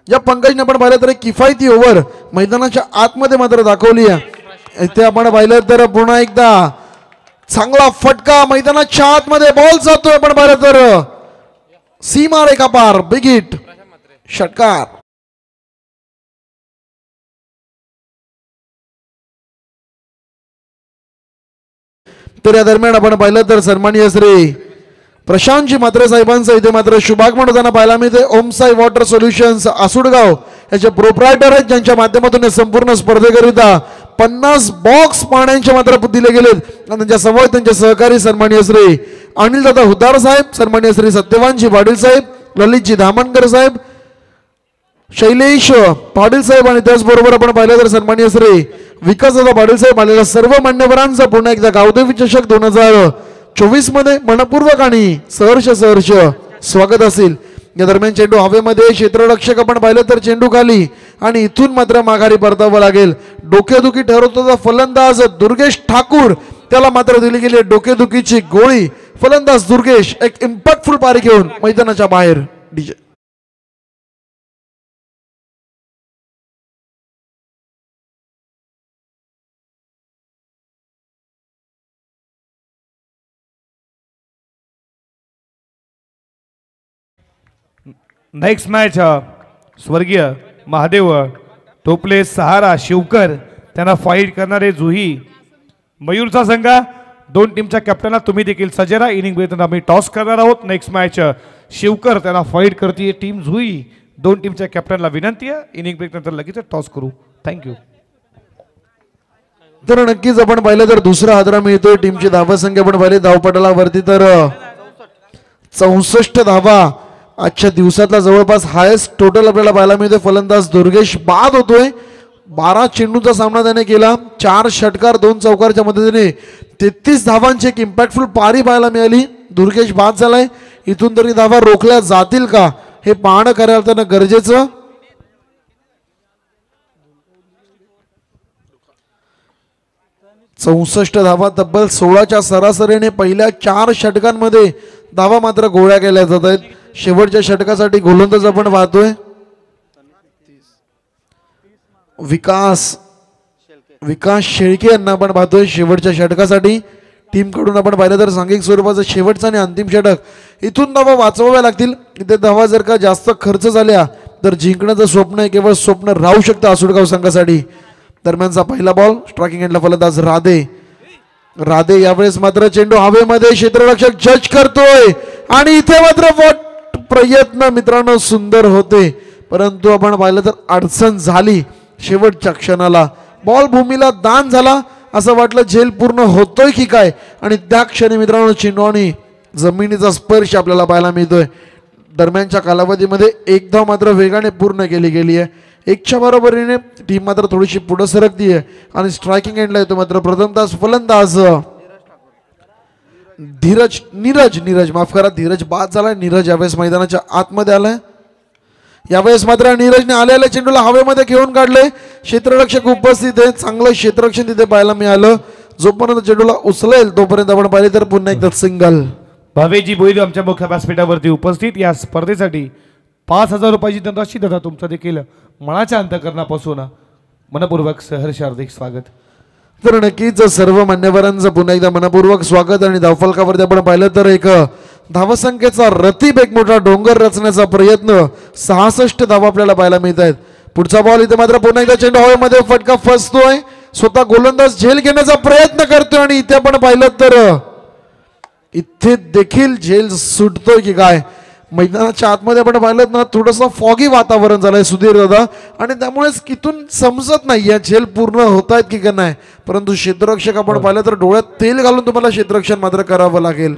[SPEAKER 1] ज्या पंकजने आपण पाहिलं तर एक किफायती ओव्हर मैदानाच्या आतमध्ये मात्र दाखवली आहे। इथे आपण पाहिलं तर पुन्हा एकदा चांगला फटका मैदानाच्या आतमध्ये बॉल जातोय। आपण पाहिलं तर सीमा रेखा पार बिग हिट षटकार। तर या दरम्यान आपण पाहिलं तर सन्माननीय श्री प्रशांतजी म्हात्रे साहेबांचं इथे मात्र शुभागमन होताना पाहायला मिळते। ओमसाई वॉटर सोल्युशन्स आसुडगाव याचे प्रोप्रायटर आहेत ज्यांच्या माध्यमातून संपूर्ण स्पर्धेकरिता 50 बॉक्स पाण्याचे मात्र दिले गेलेत। त्यांच्या समोर त्यांचे सहकारी सन्माननीय श्री अनिल दादा हुदार साहेब, सन्माननीय श्री सत्यवानजी पाटील साहेब, ललितजी धामणकर साहेब, शैलेश पाटील साहेब आणि त्याचबरोबर आपण पाहिलं तर सन्माननीय श्री विकासदादा पाटील साहेब आलेल्या सर्व मान्यवरांचा पुन्हा एकदा गावदेवी चषक 2024 मध्ये मनपूर्वक आणि सहर्ष स्वागत असेल। या दरम्यान चेंडू हवेमध्ये क्षेत्ररक्षक आपण पाहिलं तर चेंडू खाली आणि इथून मात्र माघारी परतावं लागेल। डोकेदुखी ठरवतो फलंदाज दुर्गेश ठाकूर, त्याला मात्र दिली गेली डोकेदुखीची गोळी। फलंदाज दुर्गेश एक इम्पॅक्टफुल पारी घेऊन मैदानाच्या बाहेर। डीजे
[SPEAKER 2] नेक्स्ट मॅच स्वर्गीय महादेव टोपले सहारा शिवकर त्यांना फाईट करणारे जुही मयूरचा संघ। 2 टीमच्या कॅप्टनला तुम्ही देखील सज्ज राहा। इनिंग वेळेत आम्ही टॉस करणार आहोत। नेक्स्ट मॅच शिवकर त्यांना फाईट करते टीम जुही दोन टीमच्या कॅप्टनला विनंती आहे इनिंग ब्रेक नंतर लगेच टॉस करू. थँक्यू.
[SPEAKER 1] तर नक्कीच आपण पाहिलं तर दुसरा हादरा मिळतोय. टीमची धावा संख्या आपण पाहिली धावपटालावरती तर 64 धावा आजच्या दिवसातला जवळपास हायेस्ट टोटल आपल्याला पाहायला मिळते. फलंदाज दुर्गेश बाद होतोय. 12 चेंडूचा सामना त्याने केला. 4 षटकार 2 चौकारच्या मदतीने 33 धावांची एक इम्पॅक्टफुल पारी पाहायला मिळाली. दुर्गेश बाद झालाय. इथून तरी धावा रोखल्या जातील का हे पाहणं खऱ्या अर्थानं गरजेचं. चौसष्ट धावा तब्बल 16च्या सरासरीने पहिल्या 4 षटकांमध्ये धावा मात्र गोळ्या केल्या जात आहेत. शेवटच्या षटकासाठी गोलंदाज आपण पाहतोय विकास शेळके यांना आपण पाहतोय. शेवटच्या षटकासाठी टीम कडून आपण पाहिलं तर सांघिक स्वरूपाचं शेवटचं आणि अंतिम षटक. इथून धावा वाचवाव्या लागतील. इथे धावा जर का जास्त खर्च झाल्या तर जिंकण्याचं स्वप्न आहे केवळ स्वप्न राहू शकतं आसुडगाव संघासाठी. दरम्यानचा पहिला बॉल स्ट्रायकिंग एंडला फलंदाज राधे यावेळेस मात्र चेंडू हवेमध्ये क्षेत्ररक्षक जज करतोय आणि इथे मात्र प्रयत्न मित्रांनो सुंदर होते परंतु आपण पाहिलं तर अडचण झाली. शेवटच्या क्षणाला बॉल भूमीला दान झाला. असं वाटलं झेल पूर्ण होतोय की काय आणि त्या क्षणी मित्रांनो चेंडू आणि जमिनीचा स्पर्श आपल्याला पाहायला मिळतोय. दरम्यानच्या कालावधीमध्ये एक धाव मात्र वेगाने पूर्ण केली गेली आहे. 1च्या बरोबरीने टीम मात्र थोडीशी पुढे सरकतीये आणि स्ट्रायकिंग एंडला येतो मात्र प्रथमतः फलंदाज नीरज माफ करा धीरज बाद झालाय. नीरज यावेळेस मैदानाच्या आतमध्ये आलाय. यावेळेस मात्र नीरजने आलेल्या चेंडूला हवेमध्ये घेऊन काढले. क्षेत्ररक्षक उपस्थित आहे. चांगलं क्षेत्ररक्षण तिथे पाहायला मिळालं. जोपर्यंत चेंडूला उचलेल तोपर्यंत आपण पाहिले तर पुन्हा एकदा सिंगल.
[SPEAKER 2] भावेजी बोईर आमच्या मुख्य व्यासपीठावरती उपस्थित. या स्पर्धेसाठी 5,000 रुपयाची धनराशी तथा तुमचं देखील मनाच्या अंतःकरणापासून मनपूर्वक सहर्ष हार्दिक स्वागत.
[SPEAKER 1] तर नक्कीच सर्व मान्यवरांचं पुन्हा एकदा मनपूर्वक स्वागत. आणि धावफलकावरती आपण पाहिलं तर एक धावसंख्येचा रतीब एक मोठा डोंगर रचण्याचा प्रयत्न 66 धावा आपल्याला पाहायला मिळत आहेत. पुढचा बॉल इथे मात्र पुन्हा एकदा चेंडू हवेमध्ये फटका फसतोय. स्वतः गोलंदाज झेल घेण्याचा प्रयत्न करतोय आणि इथे आपण पाहिलं तर इथे देखील झेल सुटतोय की काय. मैदानाच्या आतमध्ये आपण पाहिलं ना थोडंसं फॉगी वातावरण झालंय सुधीर दादा आणि त्यामुळेच कितून समजत नाही या झेल पूर्ण होत आहेत की का नाही. परंतु क्षेत्ररक्षक आपण पाहिलं तर डोळ्यात तेल घालून तुम्हाला क्षेत्ररक्षण मात्र करावं लागेल.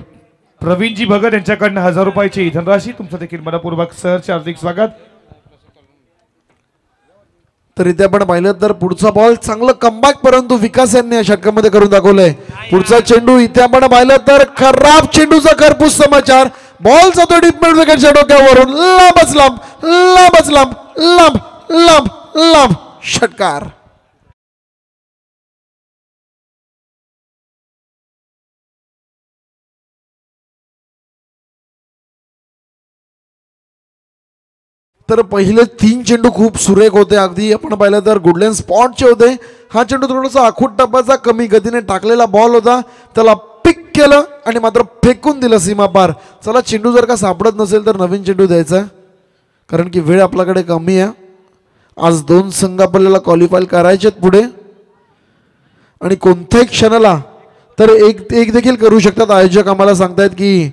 [SPEAKER 2] प्रवीणजी भगत यांच्याकडनं 1,000 रुपयाची धनराशी तुमचं देखील मनपूर्वक सहर्ष हार्दिक स्वागत.
[SPEAKER 1] तर इथे आपण पाहिलं तर पुढचा बॉल चांगलं कमबॅक परंतु विकास यांनी या षटकामध्ये करून दाखवलंय. पुढचा चेंडू इथे आपण पाहिलं तर खराब चेंडूचा करपूस समाचार. बॉल जातो डीप मिड विकेटच्या डोक्यावरून लांबच लांब षटकार. तर पहिले 3 चेंडू खूप सुरेख होते. अगदी आपण पाहिलं तर गुडलँड स्पॉटचे होते. हा चेंडू थोडासा आखूट टप्प्याचा कमी गतीने टाकलेला बॉल होता. त्याला पिक केलं आणि मात्र फेकून दिलं सीमापार. चला चेंडू जर का सापडत नसेल तर नवीन चेंडू द्यायचा कारण की वेळ आपल्याकडे कमी आहे. आज 2 संघ आपल्याला क्वालिफाय करायचे पुढे आणि कोणत्याही क्षणाला तर एक देखील करू शकतात. आयोजक आम्हाला सांगतायत की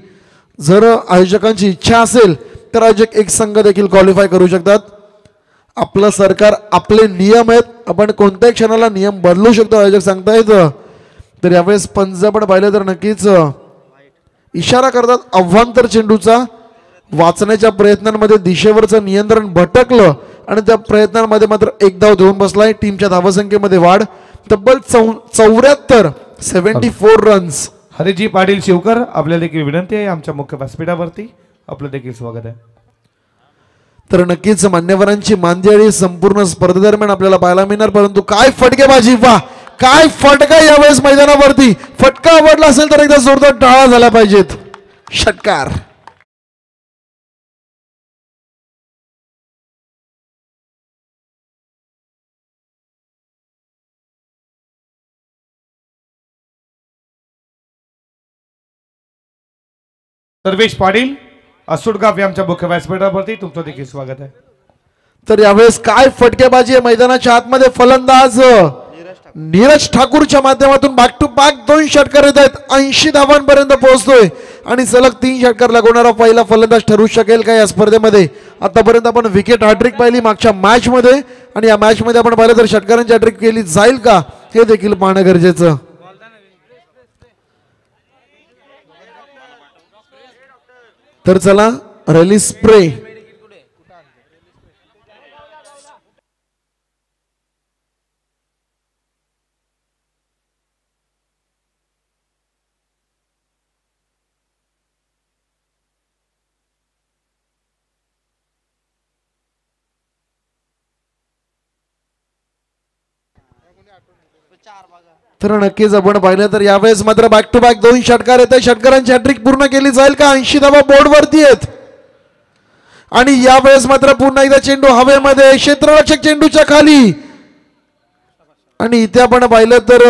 [SPEAKER 1] जर आयोजकांची इच्छा असेल तर आयोजक एक संघ देखील क्वालिफाय करू शकतात. आपलं सरकार आपले नियम आहेत. आपण कोणत्याही क्षणाला नियम बदलू शकतो आयोजक सांगतायत. तर यावेळेस पंच आपण पाहिलं तर नक्कीच इशारा करतात अव्हांतर चेंडूचा. वाचण्याच्या प्रयत्नांमध्ये दिशेवरचं नियंत्रण भटकलं आणि त्या प्रयत्नांमध्ये मात्र एक धाव देऊन बसलाय. टीमच्या धावसंख्येमध्ये वाढ तब्बल 74 रन्स.
[SPEAKER 2] हरिजी पाटील शिवकर आपल्याला देखील विनंती आहे आमच्या मुख्य व्यासपीठावरती आपलं देखील स्वागत आहे.
[SPEAKER 1] तर नक्कीच मान्यवरांची मांदियाळी संपूर्ण स्पर्धेदरम्यान आपल्याला पाहायला मिळणार. परंतु काय फटकेबाजी, वा काय फटका यावेळेस मैदानावरती. फटका आवडला असेल तर एकदा जोरदार टाळा झाला पाहिजेत. षटकार.
[SPEAKER 2] सर्वेश पाटील असुडगाव आमच्या मुख्य व्यासपीठावरती तुमचं देखील स्वागत आहे.
[SPEAKER 1] तर यावेळेस काय फटकेबाजी आहे मैदानाच्या आतमध्ये. फलंदाज नीरज ठाकूरच्या माध्यमातून बॅक टू बॅक 2 षटकार येत आहेत. 80 धावांपर्यंत पोहोचतोय आणि सलग 3 षटकार लागवणारा पहिला फलंदाज ठरू शकेल का या स्पर्धेमध्ये. आतापर्यंत आपण विकेट हॅट्रिक पाहिली मागच्या मॅच मध्ये आणि या मॅच मध्ये आपण पाहिलं तर षटकारांची हॅट्रिक केली जाईल का हे देखील पाहणं गरजेचं. तर चला रॅली स्प्रे तर नक्कीच आपण पाहिलं तर यावेळेस मात्र बॅक टू बॅक 2 षटकार येते. षटकारांची हॅट्रिक पूर्ण केली जाईल का. 80 धावा बोर्डवरती आहेत आणि यावेळेस मात्र पुन्हा एकदा चेंडू हवेमध्ये क्षेत्ररक्षक चेंडूच्या खाली आणि इथे आपण पाहिलं तर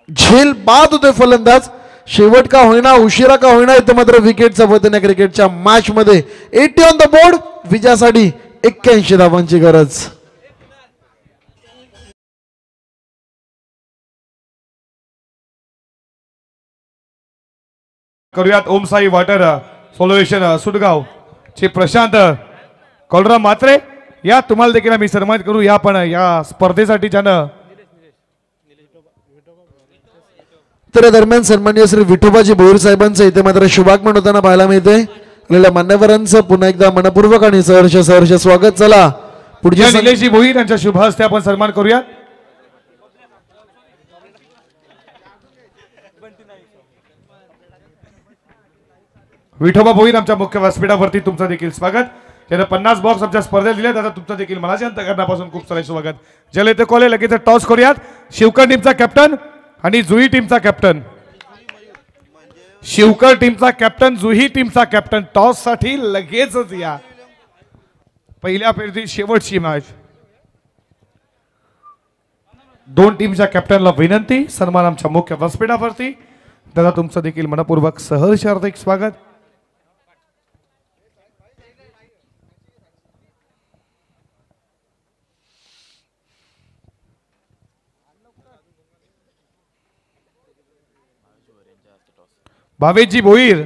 [SPEAKER 1] झेल बाद होते फलंदाज. शेवट का होईना उशिरा का होईना इथे मात्र विकेटचा वतन क्रिकेटच्या मॅच मध्ये 80 ऑन द बोर्ड. विजयासाठी 81 धावांची गरज.
[SPEAKER 2] करूयात ओम साई वॉटर सोल्युशन सुटगाव चे प्रशांत कॉलरा मात्रे या तुम्हाला देखील आम्ही सन्मानित करू. या पण या स्पर्धेसाठी ज्यानं
[SPEAKER 1] तर दरम्यान सन्माननीय श्री विठोबाजी भोईर साहेबांचं इथे मात्र शुभागमन होताना पाहायला मिळते. आपल्याला मान्यवरांचं पुन्हा एकदा मनपूर्वक आणि सहर्ष स्वागत. चला पुढच्या
[SPEAKER 2] निलेशजी भोईर यांच्या शुभ हस्ते आपण सन्मान करूयात. विठोबा भोईर आमच्या मुख्य व्यासपीठावरती तुमचं देखील स्वागत. त्याने 50 बॉक्स आमच्या स्पर्धेत दिले. आता तुमचं देखील मनाच्या अंतःकरणापासून खूप सारे स्वागत. ज्याला इथे कॉले लगेच टॉस करूयात. शिवकर टीमचा कॅप्टन आणि जुई टीमचा कॅप्टन. शिवकर टीमचा कॅप्टन जुही टीमचा कॅप्टन टॉस साठी लगेचच या. पहिल्या फेरीतील शेवटची मॅच. 2 टीमच्या कॅप्टनला विनंती सन्मान आमच्या मुख्य व्यासपीठावरती. दादा तुमचं देखील मनपूर्वक सहर्ष हार्दिक स्वागत. भावेशजी भोईर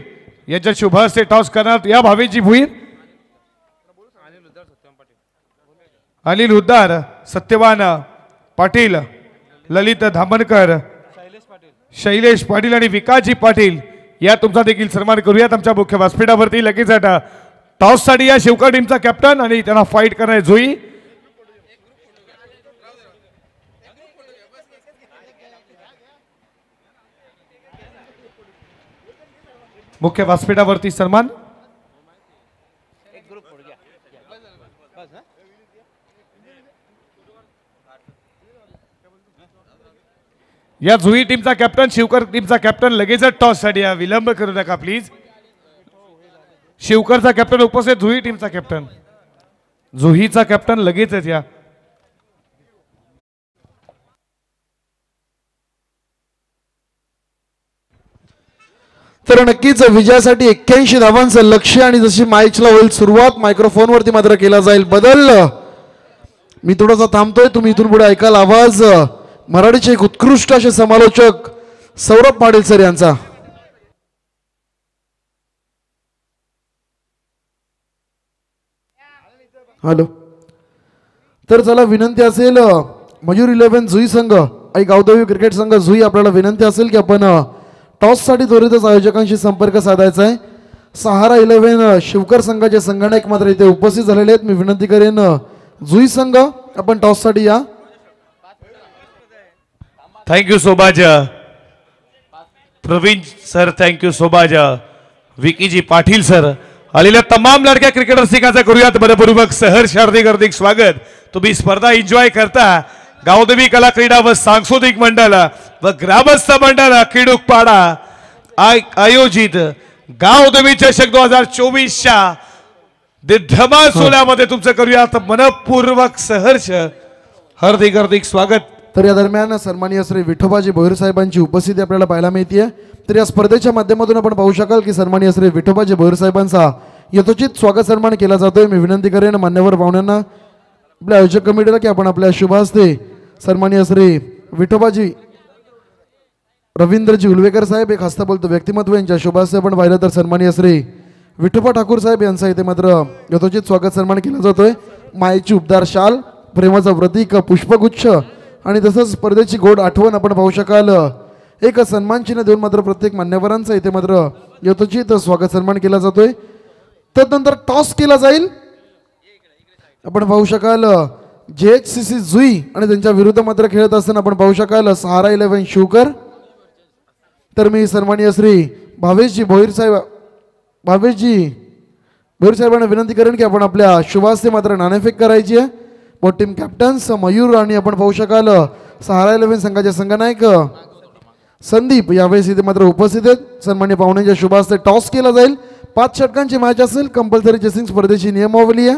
[SPEAKER 2] यांच्या शुभ हस्ते टॉस करणार. या भावेशजी भोईर अनिल हुद्दार सत्यवान पाटील ललित धामणकर शैलेश पाटील आणि विकासजी पाटील या तुमचा देखील सन्मान करूयात आमच्या मुख्य व्यासपीठावरती. लगेच टॉस साठी या शिवकर टीमचा कॅप्टन आणि त्यांना फाईट करणारे जोई. मुख्य व्यासपीठावरती सन्मान. या जुई टीमचा कॅप्टन शिवकर टीमचा कॅप्टन लगेच टॉस साठी या. विलंब करू नका प्लीज. शिवकरचा कॅप्टन उपस्थित. जुई टीमचा कॅप्टन जुहीचा कॅप्टन लगेचच या.
[SPEAKER 1] तर नक्कीच विजयासाठी 81 धावांचं लक्ष्य आणि जशी मॅचला होईल सुरुवात मायक्रोफोन वरती मात्र केला जाईल बदल. मी थोडासा थांबतोय. तुम्ही इथून पुढे ऐकाल आवाज मराठीचे एक उत्कृष्ट असे समालोचक सौरभ पाटील सर यांचा. हॅलो. तर चला विनंती असेल मयूर 11 जुई संघ आणि गावदेवी क्रिकेट संघ जुई आपल्याला विनंती असेल की आपण टॉस साठी त्वरितच आयोजकांशी संपर्क साधायचा आहे. सहारा 11 शिवकर संघाचे संगणक मात्र इथे उपस्थित झालेले आहेत. मी विनंती करेन जुई संघ आपण टॉस साठी या.
[SPEAKER 2] Thank you so much Praveen sir. Thank you so much Vickyji Patil sir. आलेल्या तमाम लडक्या क्रिकेटर्सिकांचा करूयात मनपूर्वक सहर्ष हार्दिक स्वागत. तुम्ही स्पर्धा एन्जॉय करता. गावदेवी कला क्रीडा व सांस्कृतिक मंडळ व ग्रामस्थ मंडळ किडुकपाडा आयोजित गावदेवी चषक 2024च्या धमाल सोहळ्यामध्ये तुमचं करूयात मनपूर्वक सहर्ष हार्दिक स्वागत.
[SPEAKER 1] तर या दरम्यान सन्माननीय श्री विठोबाजी भोईर साहेबांची उपस्थिती आपल्याला पाहायला मिळते. तर या स्पर्धेच्या माध्यमातून आपण पाहू शकाल की सन्माननीय श्री विठोबाजी भोईर साहेबांचा यथोचित स्वागत सन्मान केला जातोय. मी विनंती करेन मान्यवर पाहुण्यांना आपल्या आयोजक कमिटीला की आपण आपल्या शुभ हस्ते सन्माननीय श्री विठोबाजी रवींद्रजी उलवेकर साहेब एक हस्तबोलतो व्यक्तिमत्व यांच्या शुभ हस्ते आपण पाहिलं तर सन्माननीय श्री विठोबा ठाकूर साहेब यांचा इथे मात्र यथोचित स्वागत सन्मान केला जातोय. मायेची उपदार शाल, प्रेमाचं प्रतीक पुष्पगुच्छ आणि तसंच स्पर्धेची गोड आठवण आपण पाहू शकाल. एक सन्मान चिन्ह देऊन मात्र प्रत्येक मान्यवरांचा इथे मात्र यथोचित स्वागत सन्मान केला जातोय. तदनंतर टॉस केला जाईल. आपण पाहू शकाल JHCC जुई आणि त्यांच्या विरुद्ध मात्र खेळत असताना आपण पाहू शकाल सहारा 11 शिवकर. तर मी सन्माननीय श्री भावेशजी भोईर साहेबांना विनंती करेन की आपण आपल्या शुभास्ते मात्र नाणेफेक करायची आहे. व टीम कॅप्टन्स मयूर आणि आपण पाहू शकाल सहारा 11 संघाचे संघनायक संदीप यावेळेस इथे मात्र उपस्थित आहेत. सन्मान्य पाहुण्यांच्या शुभास्ते टॉस केला जाईल. 5 षटकांची मॅच असेल. कंपल्सरी चेसिंग स्पर्धेची नियमावली आहे.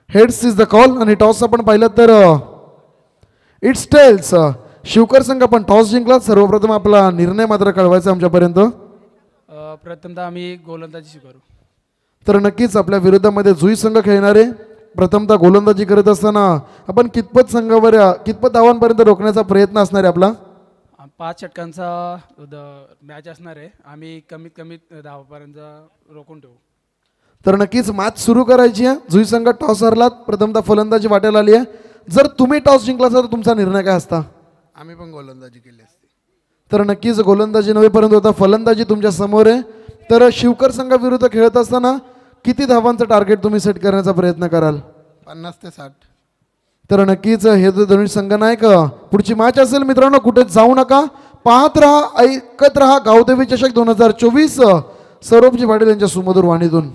[SPEAKER 1] हेड्स इज द कॉल आणि टॉस आपण पाहिलं तर इट्स टेल्स शिवकर संघ आपण टॉस जिंकला. सर्वप्रथम आपला निर्णय मात्र कळवायचा आमच्यापर्यंत.
[SPEAKER 3] प्रथमतः आम्ही गोलंदाजी स्वीकारू.
[SPEAKER 1] तर नक्कीच आपल्या विरोधामध्ये जुई संघ खेळणारे प्रथमतः गोलंदाजी करत असताना आपण कितपत धावांपर्यंत रोखण्याचा प्रयत्न असणार आहे आपला.
[SPEAKER 3] 5 षटकांचा मॅच असणार आहे. आम्ही कमीत कमी 10पर्यंत रोखून ठेवू.
[SPEAKER 1] तर नक्कीच मॅच सुरू करायची आहे. जुई संघ टॉस हरलात. प्रथमतः फलंदाजी वाट्याला आली आहे. जर तुम्ही टॉस जिंकला तर तुमचा निर्णय काय असता.
[SPEAKER 4] आम्ही पण गोलंदाजी केली असती.
[SPEAKER 1] तर नक्कीच गोलंदाजी नव्हे परंतु आता फलंदाजी तुमच्या समोर आहे. तर शिवकर संघाविरुद्ध खेळत असताना किती धावांचं टार्गेट तुम्ही सेट करण्याचा प्रयत्न कराल.
[SPEAKER 4] 50 ते 60.
[SPEAKER 1] तर नक्कीच हे दोन्ही संघनायक पुढची मॅच असेल मित्रांनो. कुठे जाऊ नका. पाहत राहा, ऐकत राहा गावदेवी चषक 2024 सौरभजी पाटील यांच्या सुमधुर वाणीतून.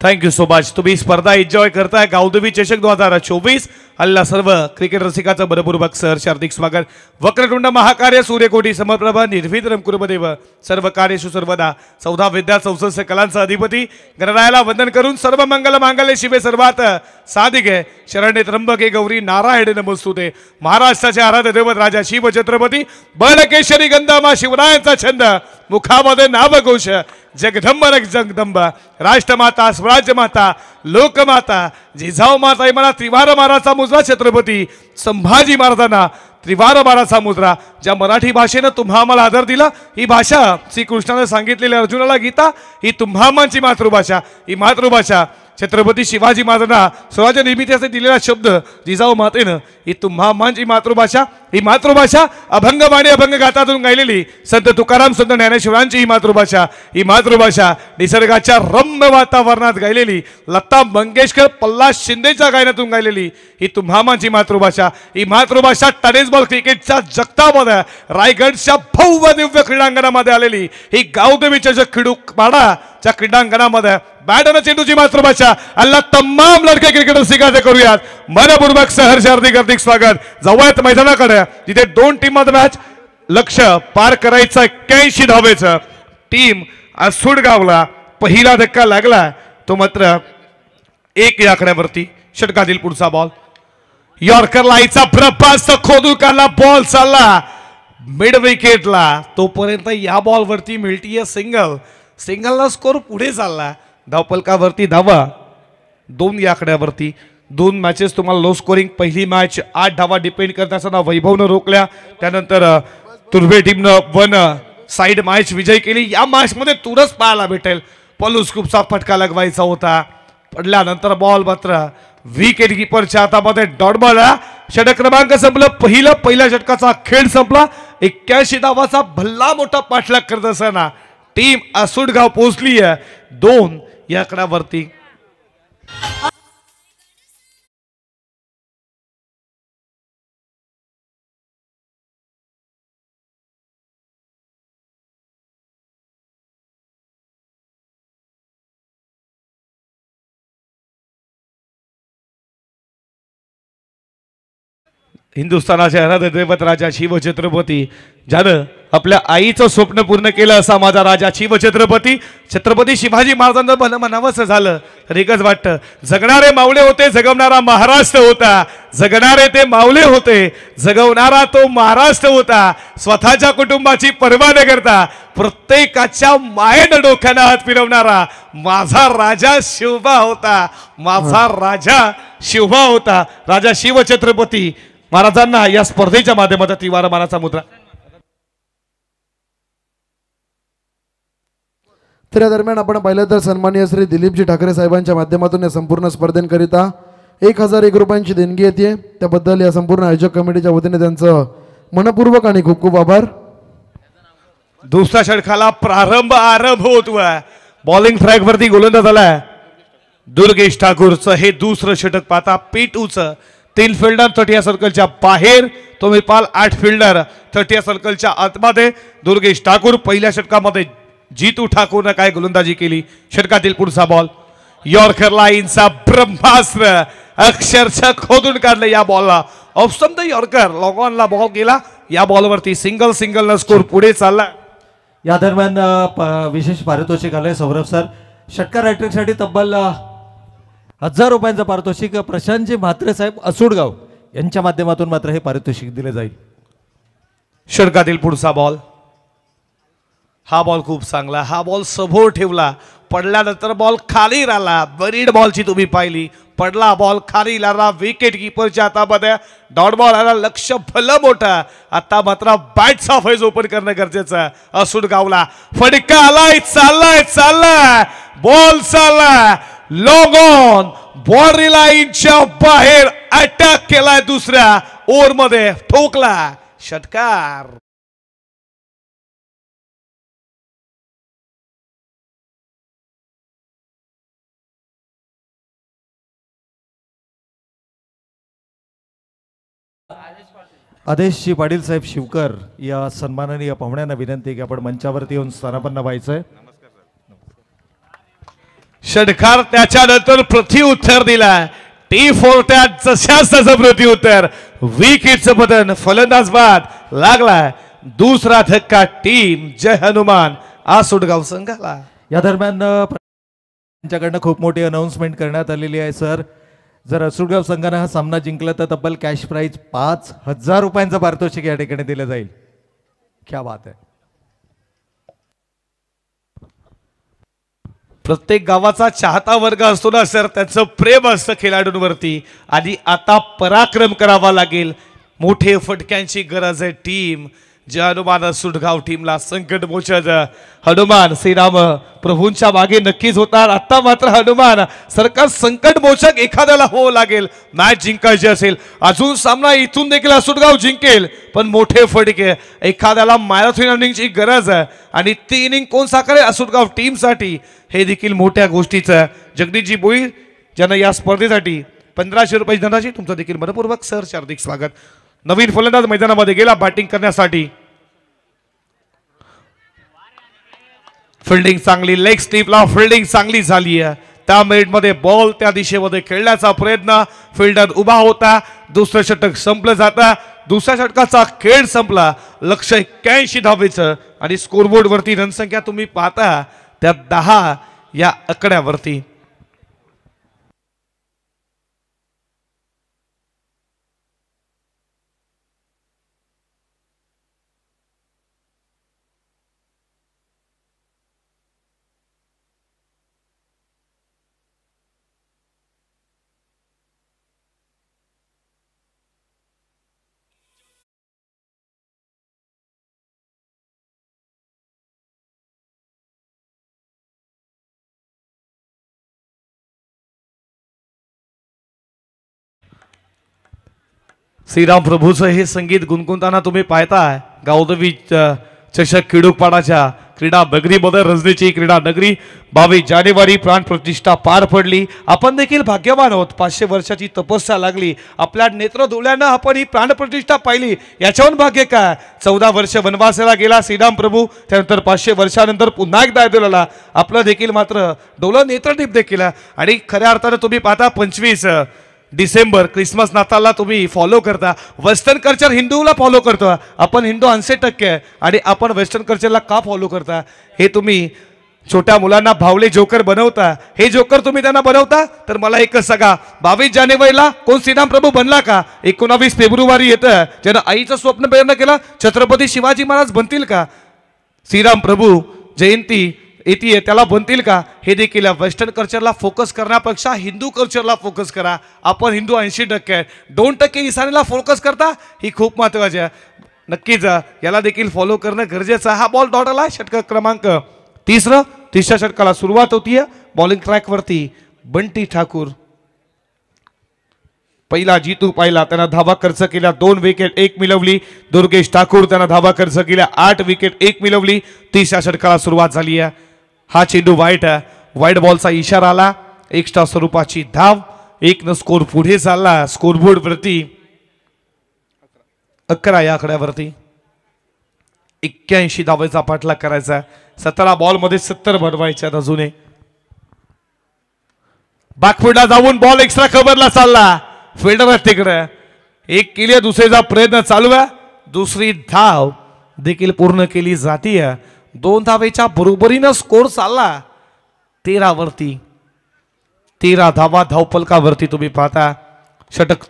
[SPEAKER 2] Thank you so much. तुम्ही स्पर्धा एन्जॉय करताय गावदेवी चषक 2024. अल्ला सर्व क्रिकेट रसिकाचं मनपूर्वक सहर्ष हार्दिक स्वागत. वक्रतुंड महाकार्य सूर्यकोटी समप्रभ निर्विघ्नं कुर्मदेव सर्व कार्येषु सर्वदा. 14 विद्या 64 कलांचा अधिपती गणरायाला वंदन करून सर्व मंगल मांगल्ये शिवे सर्वात साधिके शरण्ये त्र्यंबके गौरी नारायणे नमोस्तुते. महाराष्ट्राचे आराध्य दैवत राजा शिव छत्रपती बळकेशरी गंधामा शिवरायांचा छंद मुखामध्ये नावघोष जगदंब जगदंब राष्ट्रमाता स्वराज्यमाता लोकमाता जिजाऊ माता मला त्रिवार माराचा मुद्रा छत्रपती संभाजी महाराजांना त्रिवार माराचा मुद्रा. ज्या मराठी भाषेनं तुम्हा आम्हाला आदर दिला ही भाषा श्रीकृष्णाने सांगितलेल्या अर्जुनाला गीता ही तुम्हा आम्हाची मातृभाषा. ही मातृभाषा छत्रपती शिवाजी महाराजांना स्वराज्य निर्मितीसाठी दिलेला शब्द जिजाऊ मातेनं ही तुम्हा आम्हाची मातृभाषा. ही मातृभाषा अभंगवाणी अभंग गातातून गायलेली संत तुकाराम संत ज्ञानेश्वरांची ही मातृभाषा. ही मातृभाषा निसर्गाच्या रम्य वातावरणात गायलेली लता मंगेशकर पल्ला शिंदेच्या गायनातून गायलेली ही तुम्हा आम्हाची मातृभाषा. ही मातृभाषा टेनिस बॉल क्रिकेटच्या जगतामध्ये रायगडच्या भव्य दिव्य क्रीडांगणामध्ये आलेली ही गावदेवी चषक खेडूपाडाच्या क्रीडांगणामध्ये बॅट आणि चेंडूची मातृभाषा. अल्ला तमाम लडके क्रिकेटर स्वीकारते करूयात. मनपूर्वक सहर्ष हार्दिक स्वागत. जाऊयात मैदानाकडे तिथे 2 टीममध्ये मॅच. लक्ष पार करायचं 81 धावेचं. टीम आसुडगावला पहिला धक्का लागला तो मात्र 1 या आकड्यावरती. षटकातील पुढचा बॉल यॉर्करला आईचा प्रभास खोदू काढला. बॉल चालला मिड विकेटला. तोपर्यंत या बॉलवरती मिळतीये सिंगल. सिंगलला स्कोर पुढे चालला. धावपलकावरती धावा 2 या आकड्यावरती. 2 मॅचेस तुम्हाला लो स्कोरिंग. पहिली मॅच 8 धावा डिपेंड करत असताना वैभवनं रोखल्या. त्यानंतर तुर्भे टीमनं 1 साइड मॅच विजय केली. या मॅचमध्ये तुरच पाहायला भेटेल. पलूस खूपसा फटका लगवायचा होता. पडल्यानंतर बॉल मात्र विकेट किपरच्या हातामध्ये डॉट बॉल. षटक क्रमांक संपलं. पहिल्या षटकाचा खेळ संपला. 81 धावाचा भल्ला मोठा पाठलाग करत असताना टीम आसुडगाव पोहोचली आहे 2 या आकड्यावरती. हिंदुस्थानाचे आराध्य दैवत राजा शिव छत्रपती ज्यानं आपल्या आईचं स्वप्न पूर्ण केलं असा माझा राजा शिवछत्रपती छत्रपती शिवाजी महाराजांचं भलं म्हणावंसं झालं तर एकच वाटतं, जगणारे मावळे होते, जगवणारा महाराष्ट्र होता. जगणारे ते मावळे होते, जगवणारा तो महाराष्ट्र होता. स्वतःच्या कुटुंबाची पर्वा न करता प्रत्येकाच्या मायेनं डोक्यानं हात फिरवणारा माझा राजा शिवबा होता. माझा राजा शिवबा होता. राजा शिवछत्रपती महाराजांना या स्पर्धेच्या माध्यमातून त्रिवार मानाचा मुद्रा.
[SPEAKER 1] तर या दरम्यान आपण पाहिलं तर सन्माननीय श्री दिलीपजी ठाकरे साहेबांच्या माध्यमातून या संपूर्ण स्पर्धेकरिता 1001 रुपयांची देणगी येते. त्याबद्दल या संपूर्ण आयोजक कमिटीच्या वतीने त्यांचं मनपूर्वक आणि खूप खूप आभार.
[SPEAKER 2] दुसऱ्या षटकाला आरंभ होतोय. बॉलिंग ट्रॅक वरती गोलंदाज आलाय दुर्गेश ठाकूरचं. हे दुसरं षटक पाहता पेटूचं 3 फिल्डर 30 सर्कलच्या बाहेर, तुम्ही पाल 8 फिल्डर 30 सर्कलच्या आतमध्ये. दुर्गेश ठाकूर पहिल्या षटकामध्ये जीतू ठाकूरनं काय गोलंदाजी केली. षटकातील पुढचा बॉल यॉर्कर लाईनचा ब्रह्मास्त्र अक्षरशः खोदून काढलं या बॉलला. ऑप्शन द यॉर्कर लॉग ऑनला बॉल गेला. या बॉलवरती सिंगल न स्कोर पुढे चालला.
[SPEAKER 5] या दरम्यान विशेष पारितोषिक आलंय सौरभ सर. षटकार हॅट्रिकसाठी तब्बल 1000 रुपयांचं पारितोषिक प्रशांतजी म्हात्रे साहेब असुडगाव यांच्या माध्यमातून मात्र हे पारितोषिक दिले जाईल.
[SPEAKER 2] षटकातील पुढचा बॉल. हा बॉल खूप चांगला. हा बॉल समोर ठेवला, पडल्यानंतर बॉल खाली राहिला. बरीड बॉलची तुम्ही पाहिली, पडला बॉल खाली राहिला. विकेट किपरच्या हातामध्ये डॉट बॉल आला. लक्ष भलं मोठा. आता मात्र बॅटचा फेज ओपन करणं गरजेचं. असुड गावला फडका आलाय. चाललाय बॉल चाललाय लॉग ऑन बॉर्डरी लाईनच्या बाहेर. अटॅक केलाय दुसऱ्या ओव्हरमध्ये, ठोकला षटकार.
[SPEAKER 5] आदेशजी पाटील साहेब शिवकर या सन्माननीय पाहुण्यांना विनंती की आपण मंचावरती येऊन स्थानापन्न व्हायचंय.
[SPEAKER 2] षटकार त्याच्यानंतर प्रत्युत्तर दिलाय. T4 जशाच त्याचं प्रत्युत्तर. विकेटचं बदन फलंदाज बाद लागलाय. दुसरा धक्का टीम जय हनुमान आसुडगाव संघाला.
[SPEAKER 5] या दरम्यान त्यांच्याकडनं खूप मोठी अनाउन्समेंट करण्यात आलेली आहे सर. जर असुडगाव संघानं हा सामना जिंकला तर तब्बल कॅश प्राइज 5000 रुपयांचं पारितोषिक या ठिकाणी दिलं जाईल. क्या बात आहे.
[SPEAKER 2] प्रत्येक गावाचा चाहता वर्ग असतो ना सर, त्याचं प्रेम असतं खेळाडूंवरती. आणि आता पराक्रम करावा लागेल. मोठे फटक्यांची गरज आहे टीम जय हनुमान सुडगाव टीमला. संकट मोचक हनुमान श्रीराम प्रभूंच्या मागे नक्कीच होणार. आता मात्र हनुमान सरकार संकट मोचक एखाद्याला हो लागेल. मॅच जिंकायची असेल, अजून सामना इथून देखील सुडगाव जिंकेल, पण मोठे फटके एखाद्याला मॅरेथॉन इनिंगची गरज आहे. आणि ती इनिंग कोण साकारेल सुडगाव टीमसाठी, हे देखील मोठ्या गोष्टीचं. जगदीशजी भोईर ज्यांना या स्पर्धेसाठी 1500 रुपये धनाची तुमचं देखील मनपूर्वक सर हार्दिक स्वागत. नवीन फलंदाज मैदानामध्ये गेला बॅटिंग करण्यासाठी. फिल्डिंग चांगली, लेग स्लिपला फिल्डिंग चांगली झाली आहे. त्या मिनिटमध्ये बॉल त्या दिशेमध्ये खेळण्याचा प्रयत्न, फिल्डर उभा होता. दुसरं षटक संपलं जाता. दुसऱ्या षटकाचा खेळ संपला. लक्ष 81 धावेचं आणि स्कोरबोर्ड वरती रणसंख्या तुम्ही पाहता त्या 10 या आकड्यावरती. श्रीराम प्रभूचं हे संगीत गुणगुणताना तुम्ही पाहताय. गावदेवी चषक खेडूपाडाच्या क्रीडा नगरीमध्ये रजनीची क्रीडा नगरी 22 जानेवारी प्राण प्रतिष्ठा पार पडली. आपण देखील भाग्यवान आहोत. 500 वर्षाची तपस्या लागली. आपल्या नेत्र डोळ्यानं आपण ही प्राण प्रतिष्ठा पाहिली. याच्यावर भाग्य काय. 14 वर्ष वनवासाला गेला श्रीराम प्रभू. त्यानंतर 500 वर्षानंतर पुन्हा एकदा अयोध्येला. आपलं देखील मात्र डोळं नेत्रदीप देखील. आणि खऱ्या अर्थानं तुम्ही पाहता 25 डिसेंबर क्रिसमस नाताळला तुम्ही फॉलो करता. वेस्टर्न कल्चर हिंदूला फॉलो करतो. आपण हिंदू 80% आहे आणि आपण वेस्टर्न कल्चरला का फॉलो करता? हे तुम्ही छोट्या मुलांना भावले जोकर बनवता. हे जोकर तुम्ही त्यांना बनवता. तर मला एकच सांगा, 22 जानेवारीला कोण श्रीराम प्रभू बनला का? 19 फेब्रुवारी येतं, ज्यानं आईचं स्वप्न पूर्ण केलं, छत्रपती शिवाजी महाराज बनतील का? श्रीराम प्रभू जयंती येते त्याला बनतील का? हे देखील वेस्टर्न कल्चरला फोकस करण्यापेक्षा हिंदू कल्चरला फोकस करा. आपण हिंदू 80% आहे, 2% ईशानीला फोकस करता. ही खूप महत्वाची आहे. नक्कीच याला देखील फॉलो करणं गरजेचं आहे. हा बॉल डॉट आला षटक क्रमांक तिसऱ्या षटकाला सुरुवात होतीये. बॉलिंग ट्रॅक वरती बंटी ठाकूर पहिला जीतू पाहिला, त्यांना धावा खर्च केल्या, 2 विकेट 1 मिळवली. दुर्गेश ठाकूर त्यांना धावा खर्च केल्या, 8 विकेट 1 मिळवली. तिसऱ्या षटकाला सुरुवात झाली आहे. हा चेंडू वाईट बॉलचा इशारा आला. एक्स्ट्रा स्वरूपाची धाव, 1 स्कोर पुढे चालला. स्कोरबोर्ड वरती 11 या आकड्यावरती 81 धावेचा पाठलाग करायचा. 17 बॉल मध्ये 70 बनवायच्या अजूनही. बॅकफुटला जाऊन बॉल एक्स्ट्रा कव्हरला चालला. फिल्डर तिकडे एक केली, दुसरीचा प्रयत्न चालू आहे. दुसरी धाव देखील पूर्ण केली जातीय. 2 धावेच्या बरोबरीनं स्कोर चालला 13 वरती. 13 धावा धावपलकावरती तुम्ही पाहता. षटक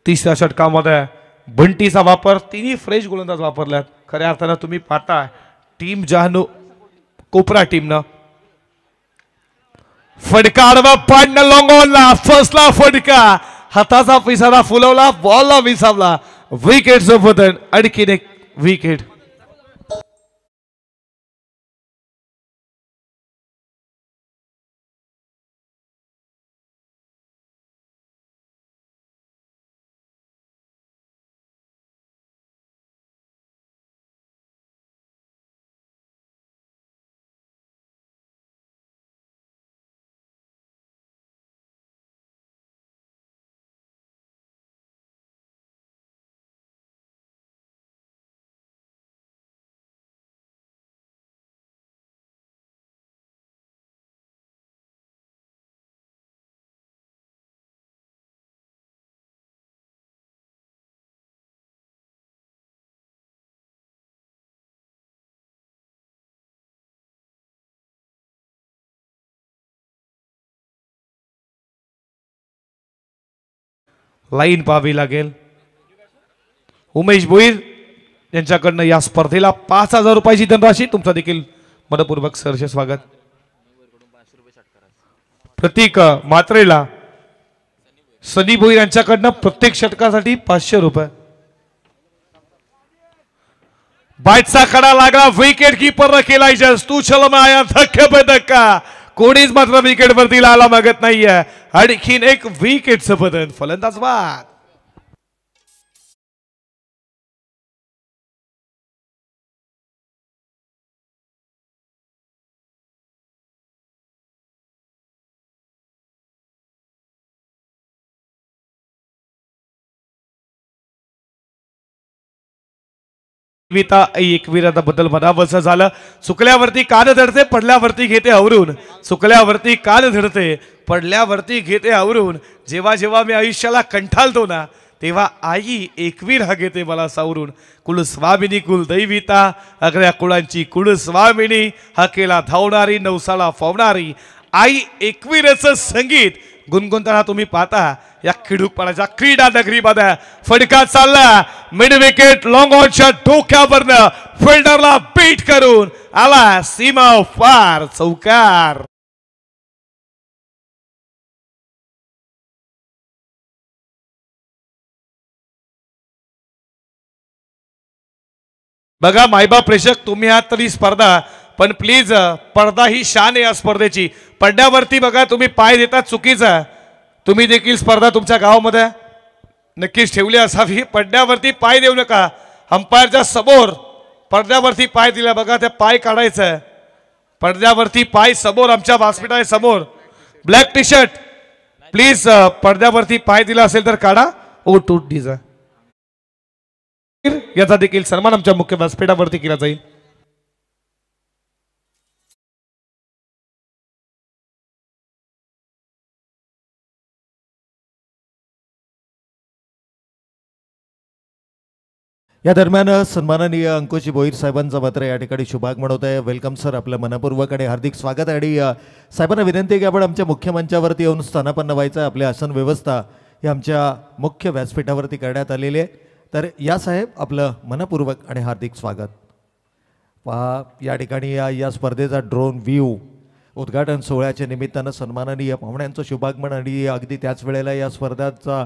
[SPEAKER 2] तिसऱ्या षटकामध्ये बंटीचा वापर, तिन्ही फ्रेश गोलंदाज वापरल्यात. खऱ्या अर्थानं तुम्ही पाहता टीम जहानू कोपरा टीमनं फटका आडवा पाडणं लॉंग ऑनला फसला. फटका हाताचा पिसारा फुलवला, बॉलला विसावला. विकेट सोबत आणखीन एक विकेट. लाईन पाहावी लागेल. उमेश भोईर यांच्याकडनं या स्पर्धेला 5,000 रुपयाची धनराशी. तुमचा देखील मनपूर्वक सहर्ष स्वागत. प्रतीक मात्रेला सनी भोईर यांच्याकडनं प्रत्येक षटकासाठी 500 रुपये. बाईटचा कडा लागला, विकेट कीपर केला तू छलमाया धक्के पे धक्का. कोणीच मात्र विकेट वरती लाला मागत नाहीये. आणखीन एक विकेटचं बदल. फलंदाज बाद. एकवीराचा बदल म्हणावंसं झालं. चुकल्यावरती कान धरते, पडल्यावरती घेते आवरून. चुकल्यावरती कान धरते, पडल्यावरती घेते आवरून. जेव्हा जेव्हा मी आयुष्याला कंठालतो ना, तेव्हा आई एकवीर हा घेते मला सावरून. कुलस्वामिनी कुलदैविता, अगऱ्या कुळांची कुलस्वामिनी, हा केला धावणारी नवसाला फावणारी आई एकवीरचं संगीत गुणगुणताना तुम्ही पाहता या खिडूकपणाच्या क्रीडा नगरीमध्ये. फटका चालला, मिड विकेट लॉंग ऑनच्या डोक्यावरनं फिल्डरला बीट करून आला सीमा पार. चौकार. बघा मायबाप प्रेक्षक, तुम्ही आहात तरी स्पर्धा, पण प्लीज पडदा ही शान आहे या स्पर्धेची. पडद्यावरती बघा तुम्ही पाय देतात चुकीचा. तुम्ही देखील स्पर्धा तुमच्या गावामध्ये नक्कीच ठेवली असावी. पडद्यावरती पाय देऊ नका. अंपायरच्या समोर पडद्यावरती पाय दिला बघा, त्या पाय काढायचं. पडद्यावरती पाय समोर, आमच्या व्यासपीठाच्या समोर. ब्लॅक टी शर्ट प्लीज पडद्यावरती पाय दिला असेल तर काढा. ओ टू डीजा याचा देखील सन्मान आमच्या मुख्य व्यासपीठावरती केला जाईल.
[SPEAKER 5] या दरम्यान सन्माननीय अंकुशजी भोईर साहेबांचा मात्र या ठिकाणी शुभागमन होत आहे. वेलकम सर, आपलं मनपूर्वक आणि हार्दिक स्वागत आहे. आणि साहेबांना विनंती आहे की आपण आमच्या मुख्य मंचावरती येऊन स्थानापन्न व्हायचं आहे. आपली आसन व्यवस्था ही आमच्या मुख्य व्यासपीठावरती करण्यात आलेली आहे. तर या साहेब, आपलं मनपूर्वक आणि हार्दिक स्वागत. पहा, या ठिकाणी या स्पर्धेचा ड्रोन व्ह्यू उद्घाटन सोहळ्याच्या निमित्तानं सन्माननीय पाहुण्यांचं शुभागमन आणि अगदी त्याच वेळेला या स्पर्धाचा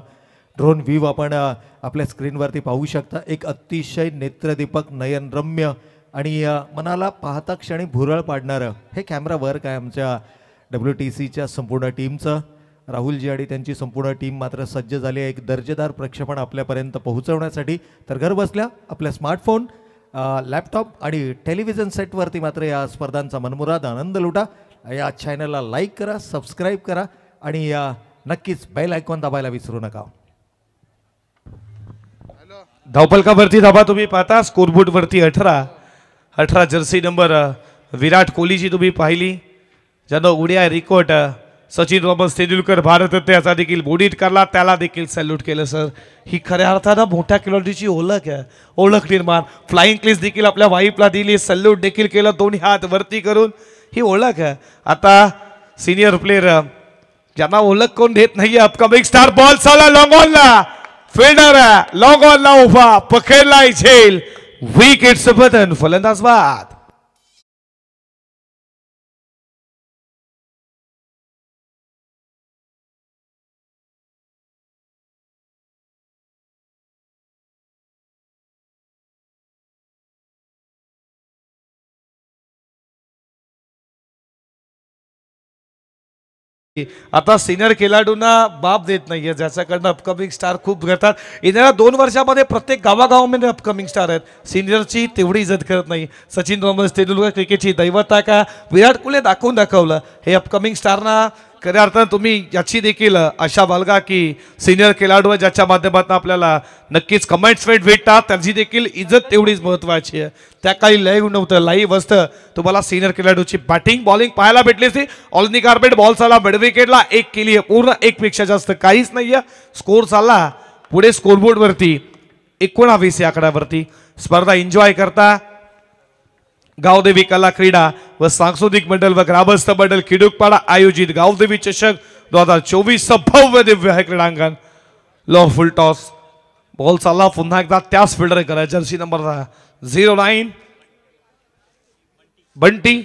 [SPEAKER 5] ड्रोन व्ह्यू आपण आपल्या स्क्रीनवरती पाहू शकता. एक अतिशय नेत्रदीपक, नयनरम्य आणि मनाला पाहता क्षणी भुरळ पाडणारं हे कॅमेरा वर्क आहे आमच्या WTCच्या संपूर्ण टीमचं. राहुलजी आणि त्यांची संपूर्ण टीम मात्र सज्ज झाली आहे एक दर्जेदार प्रक्षेपण आपल्यापर्यंत पोहोचवण्यासाठी. तर घर बसल्या आपल्या स्मार्टफोन, लॅपटॉप आणि टेलिव्हिजन सेटवरती मात्र या स्पर्धांचा मनमुराद आनंद लुटा. या चॅनलला लाईक करा, सबस्क्राईब करा आणि नक्कीच बेल आयकॉन दाबायला विसरू नका.
[SPEAKER 2] धावपलकावरती धाबा तुम्ही पाहता. स्कोरबोर्ड वरती 18 जर्सी नंबर विराट कोहलीची तुम्ही पाहिली, ज्यानं उड्या रिकॉर्ड सचिन रॉबर्ट्स तेंडुलकर भारतरत्न याचा देखील बोडीट करला, त्याला देखील सॅल्यूट केलं सर. ही खऱ्या अर्थानं मोठ्या खेळाडूची ओळख आहे, ओळख निर्माण. फ्लाइंग क्लिस देखील आपल्या वाईफला दिली, सॅल्यूट देखील केलं दोन्ही हात वरती करून. ही ओळख आहे. आता सिनियर प्लेयर ज्यांना ओळख कोण देत नाही, अपकमिंग स्टार बॉल चालला लॉंग ऑनला, फिल्डर लॉंग ऑनला उभा, पकडलाय झेल, विकेटचं पतन, फलंदाज बाद. आता सिनियर खेळाडूंना बाप देत नाहीये, ज्याच्याकडनं अपकमिंग स्टार खूप करतात. येणाऱ्या 2 वर्षामध्ये प्रत्येक गावागावामध्ये अपकमिंग स्टार आहेत. सिनियरची तेवढी इज्जत करत नाही. सचिन रॉबर्ट्स तेंडुलकर क्रिकेटची दैवत आहे का, विराट कोहली दाखवून दाखवलं. हे अपकमिंग स्टारना खऱ्या अर्थानं तुम्ही याची देखील आशा बाळगा की सिनियर खेळाडू ज्याच्या माध्यमातून आपल्याला नक्कीच कमेंट्स भेटतात, त्याची देखील इज्जत तेवढीच महत्त्वाची आहे. त्या काही लाईव्ह नव्हतं, लाईव्ह असतं तुम्हाला सिनियर खेळाडूची बॅटिंग बॉलिंग पाहायला भेटली असती. ऑलनी कार्पेट बॉल चालला, मिड विकेटला 1 केली आहे, पूर्ण 1 पेक्षा जास्त काहीच नाहीये. स्कोर चालला पुढे स्कोरबोर्ड वरती 19 या आकड्यावरती. स्पर्धा एन्जॉय करता गावदेवी कला क्रीडा व सांस्कृतिक मंडळ व ग्रामस्थ मंडळ खिडूकपाडा आयोजित गावदेवी चषक 2024 भव्य दिव्य आहे क्रीडांगण. लॉफुल टॉस, बॉल चालला पुन्हा एकदा त्याच फिल्डर करा, जर्सी नंबर 09 बंटी.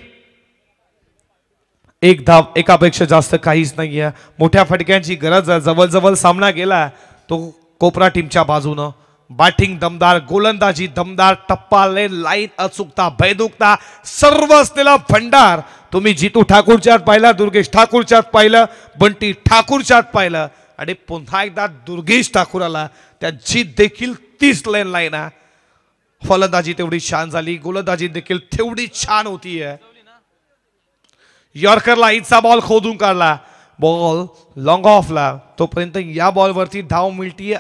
[SPEAKER 2] 1 धाव, एकापेक्षा जास्त काहीच नाहीये. मोठ्या फटक्यांची गरज, जवळ सामना गेला तो कोपरा टीमच्या बाजूनं. बॅटिंग दमदार, गोलंदाजी दमदार, टप्पा लेन लाईन अचूकता, बेदुकता, सर्व असलेला भंडार तुम्ही जितू ठाकूरच्यात पाहिला, दुर्गेश ठाकूरच्यात पाहिलं, बंटी ठाकूरच्यात पाहिलं आणि पुन्हा एकदा दुर्गेश ठाकूराला त्याची देखील 30 लेन लाईन आहे. फलंदाजी तेवढी छान झाली, गोलंदाजी देखील तेवढी छान होती आहे. यॉर्करला इथचा बॉल खोदून काढला, बॉल लॉंग ऑफला. तोपर्यंत या बॉलवरती धाव मिळतीये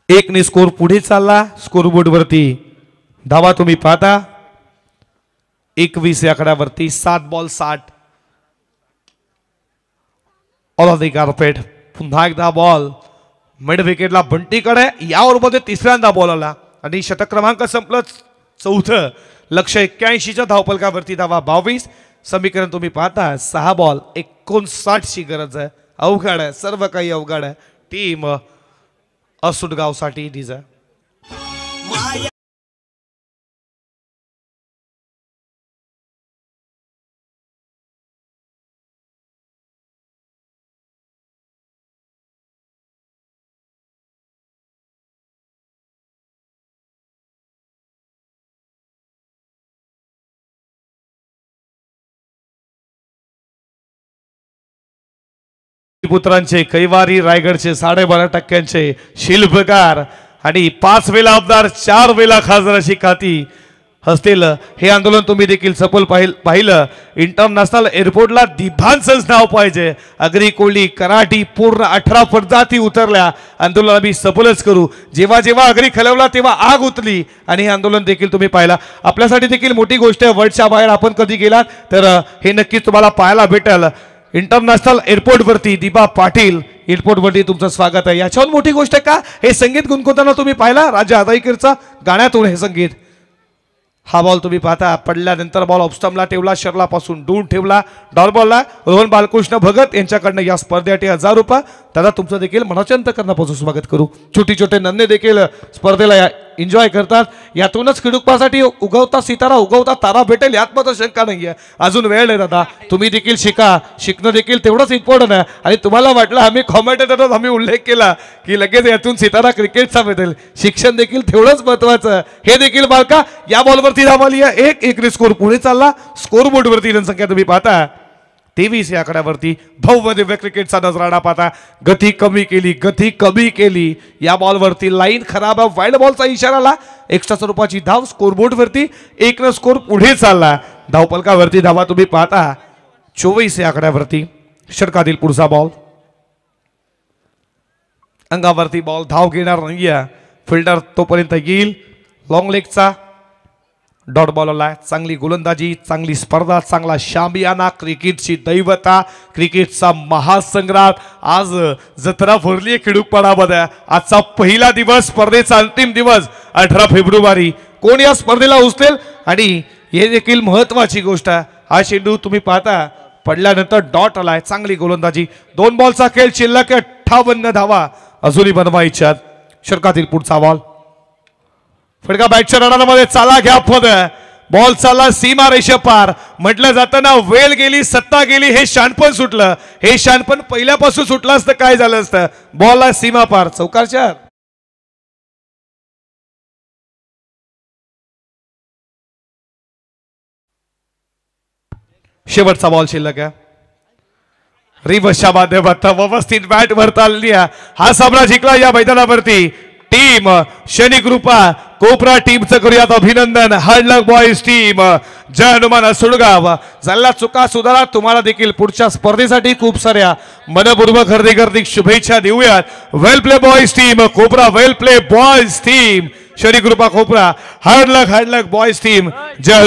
[SPEAKER 2] 1 ने स्कोर पुढे चालला. स्कोरबोर्ड वरती धावा तुम्ही पाहता 21 या आकड्यावरती. 7 ball 60. All of the carpet. पुन्हा एकदा बॉल मिड विकेटला बंटीकडे. या ओव्हरमध्ये 3ऱ्यांदा बॉल आला आणि शतक क्रमांक संपलं 4थं. लक्ष 81च्या धावपलकावरती धावा 22. समीकरण तुम्ही पाहता 6 बॉल 59ची गरज आहे. अवघड आहे, सर्व काही अवघड आहे. टीम असुटगावसाठी डिझा. पुत्रांचे कैवारी रायगडचे 12.5% शिल्पकार आणि 5 वेळा आमदार 4 वेळा खासदार अशी खाती हसतील. हे आंदोलन तुम्ही देखील सफल पाहिलं. इंटरनॅशनल एअरपोर्टला दिभांचंच नाव पाहिजे. अग्री कोळी कराठी पूर्ण 18 प्रजाती उतरल्या. आंदोलन आम्ही सफलच करू. जेव्हा जेव्हा अग्री खलवला तेव्हा आग उतरली आणि हे आंदोलन देखील तुम्ही पाहिला. आपल्यासाठी देखील मोठी गोष्ट आहे. वर्ल्डच्या बाहेर आपण कधी गेलात तर हे नक्कीच तुम्हाला पाहायला भेटेल. इंटरनॅशनल एअरपोर्ट वरती दिबा पाटील एअरपोर्टवरती तुमचं स्वागत आहे. याच्याहून मोठी गोष्ट का हे संगीत गुणगुणताना तुम्ही पाहिला राजा आदाईकरचा गाण्यातून हे संगीत. हा बॉल तुम्ही पाहता पडल्यानंतर बॉल ऑफस्टम्पला ठेवला, शर्लापासून दूर ठेवला, डॉट बॉलला रोहन बालकृष्ण भगत यांच्याकडनं या स्पर्धेसाठी 1000 रुपये. दादा तुमचं देखील मनाच्या अंतकरणापासून स्वागत करू. छोटी छोटे नन्हे देखील स्पर्धेला एन्जॉय करतात. यातूनच खिडुकपासाठी उगवता सितारा उगवता तारा भेटेल यात मात्र शंका नाहीये. अजून वेळ आहे दादा, तुम्ही देखील शिका. शिकणं देखील तेवढंच इम्पॉर्टंट आहे. आणि तुम्हाला वाटलं आम्ही कॉमेंटेटरच आम्ही उल्लेख केला की लगेच यातून सितारा क्रिकेटचा भेटेल, शिक्षण देखील तेवढंच महत्वाचं. हे देखील बालका या बॉलवरती धावली आहे. 1-1 स्कोर पुढे चालला. स्कोर बोर्डवरती जनसंख्या तुम्ही पाहता 23 या आकड्यावरती. भव्य दिव्य क्रिकेटचा नजराणा पाहता. गती कमी केली या बॉलवरती. लाईन खराब आहे, वाईल्ड बॉलचा इशारा आला. एक्स्ट्रा स्वरूपाची धाव स्कोरबोर्डवरती 1 स्कोर पुढे चालला. धावपलकावरती धावा तुम्ही पाहता 24 या आकड्यावरती. षटकातील पुढचा बॉल अंगावरती बॉल धाव घेणार नाहीये. फिल्डर तोपर्यंत येईल. लॉंग लेगचा डॉट बॉल आला. चांगली गोलंदाजी, चांगली स्पर्धा, चांगला शामियाना, क्रिकेटची दैवता, क्रिकेटचा महासंग्राम. आज जत्रा भरली आहे खिडूकपाडामध्ये. आजचा पहिला दिवस, स्पर्धेचा अंतिम दिवस 18 फेब्रुवारी. कोण या स्पर्धेला उचलेल आणि हे देखील महत्वाची गोष्ट आहे. हा चेंडू तुम्ही पाहता पडल्यानंतर डॉट आलाय. चांगली गोलंदाजी. 2 बॉलचा खेळ शिल्लक 58 धावा अजूनही बनवायच्या. षटकातील पुढचा बॉल फटका बॅटच्या रडामध्ये चाला गॅप मध्ये बॉल चालला सीमा रेषे पार. म्हटलं जातं ना वेळ गेली सत्ता गेली. हे शानपण सुटलं. हे शानपण पहिल्यापासून सुटलं असतं काय झालं असतं. बॉलला सीमा पार. चौकारच्या शेवटचा बॉल शिल्लक आहे. रिवर्सच्या माध्यमातून व्यवस्थित बॅट भरता आली. हा सामना जिंकला या मैदानावरती टीम शनी कृपा कोपरा टीमचं करूयात अभिनंदन. हार्ड लक बॉयज टीम. जय हनुमान सुडगाव. झालेल्या चुका सुधारा. तुम्हाला देखील पुढच्या स्पर्धेसाठी खूप साऱ्या मनपूर्वक हार्दिक शुभेच्छा देऊयात. वेल प्ले बॉयज टीम कोपरा. वेल प्ले बॉयज टीम शनी कृपा कोपरा. हार्ड लक बॉयज टीम. जय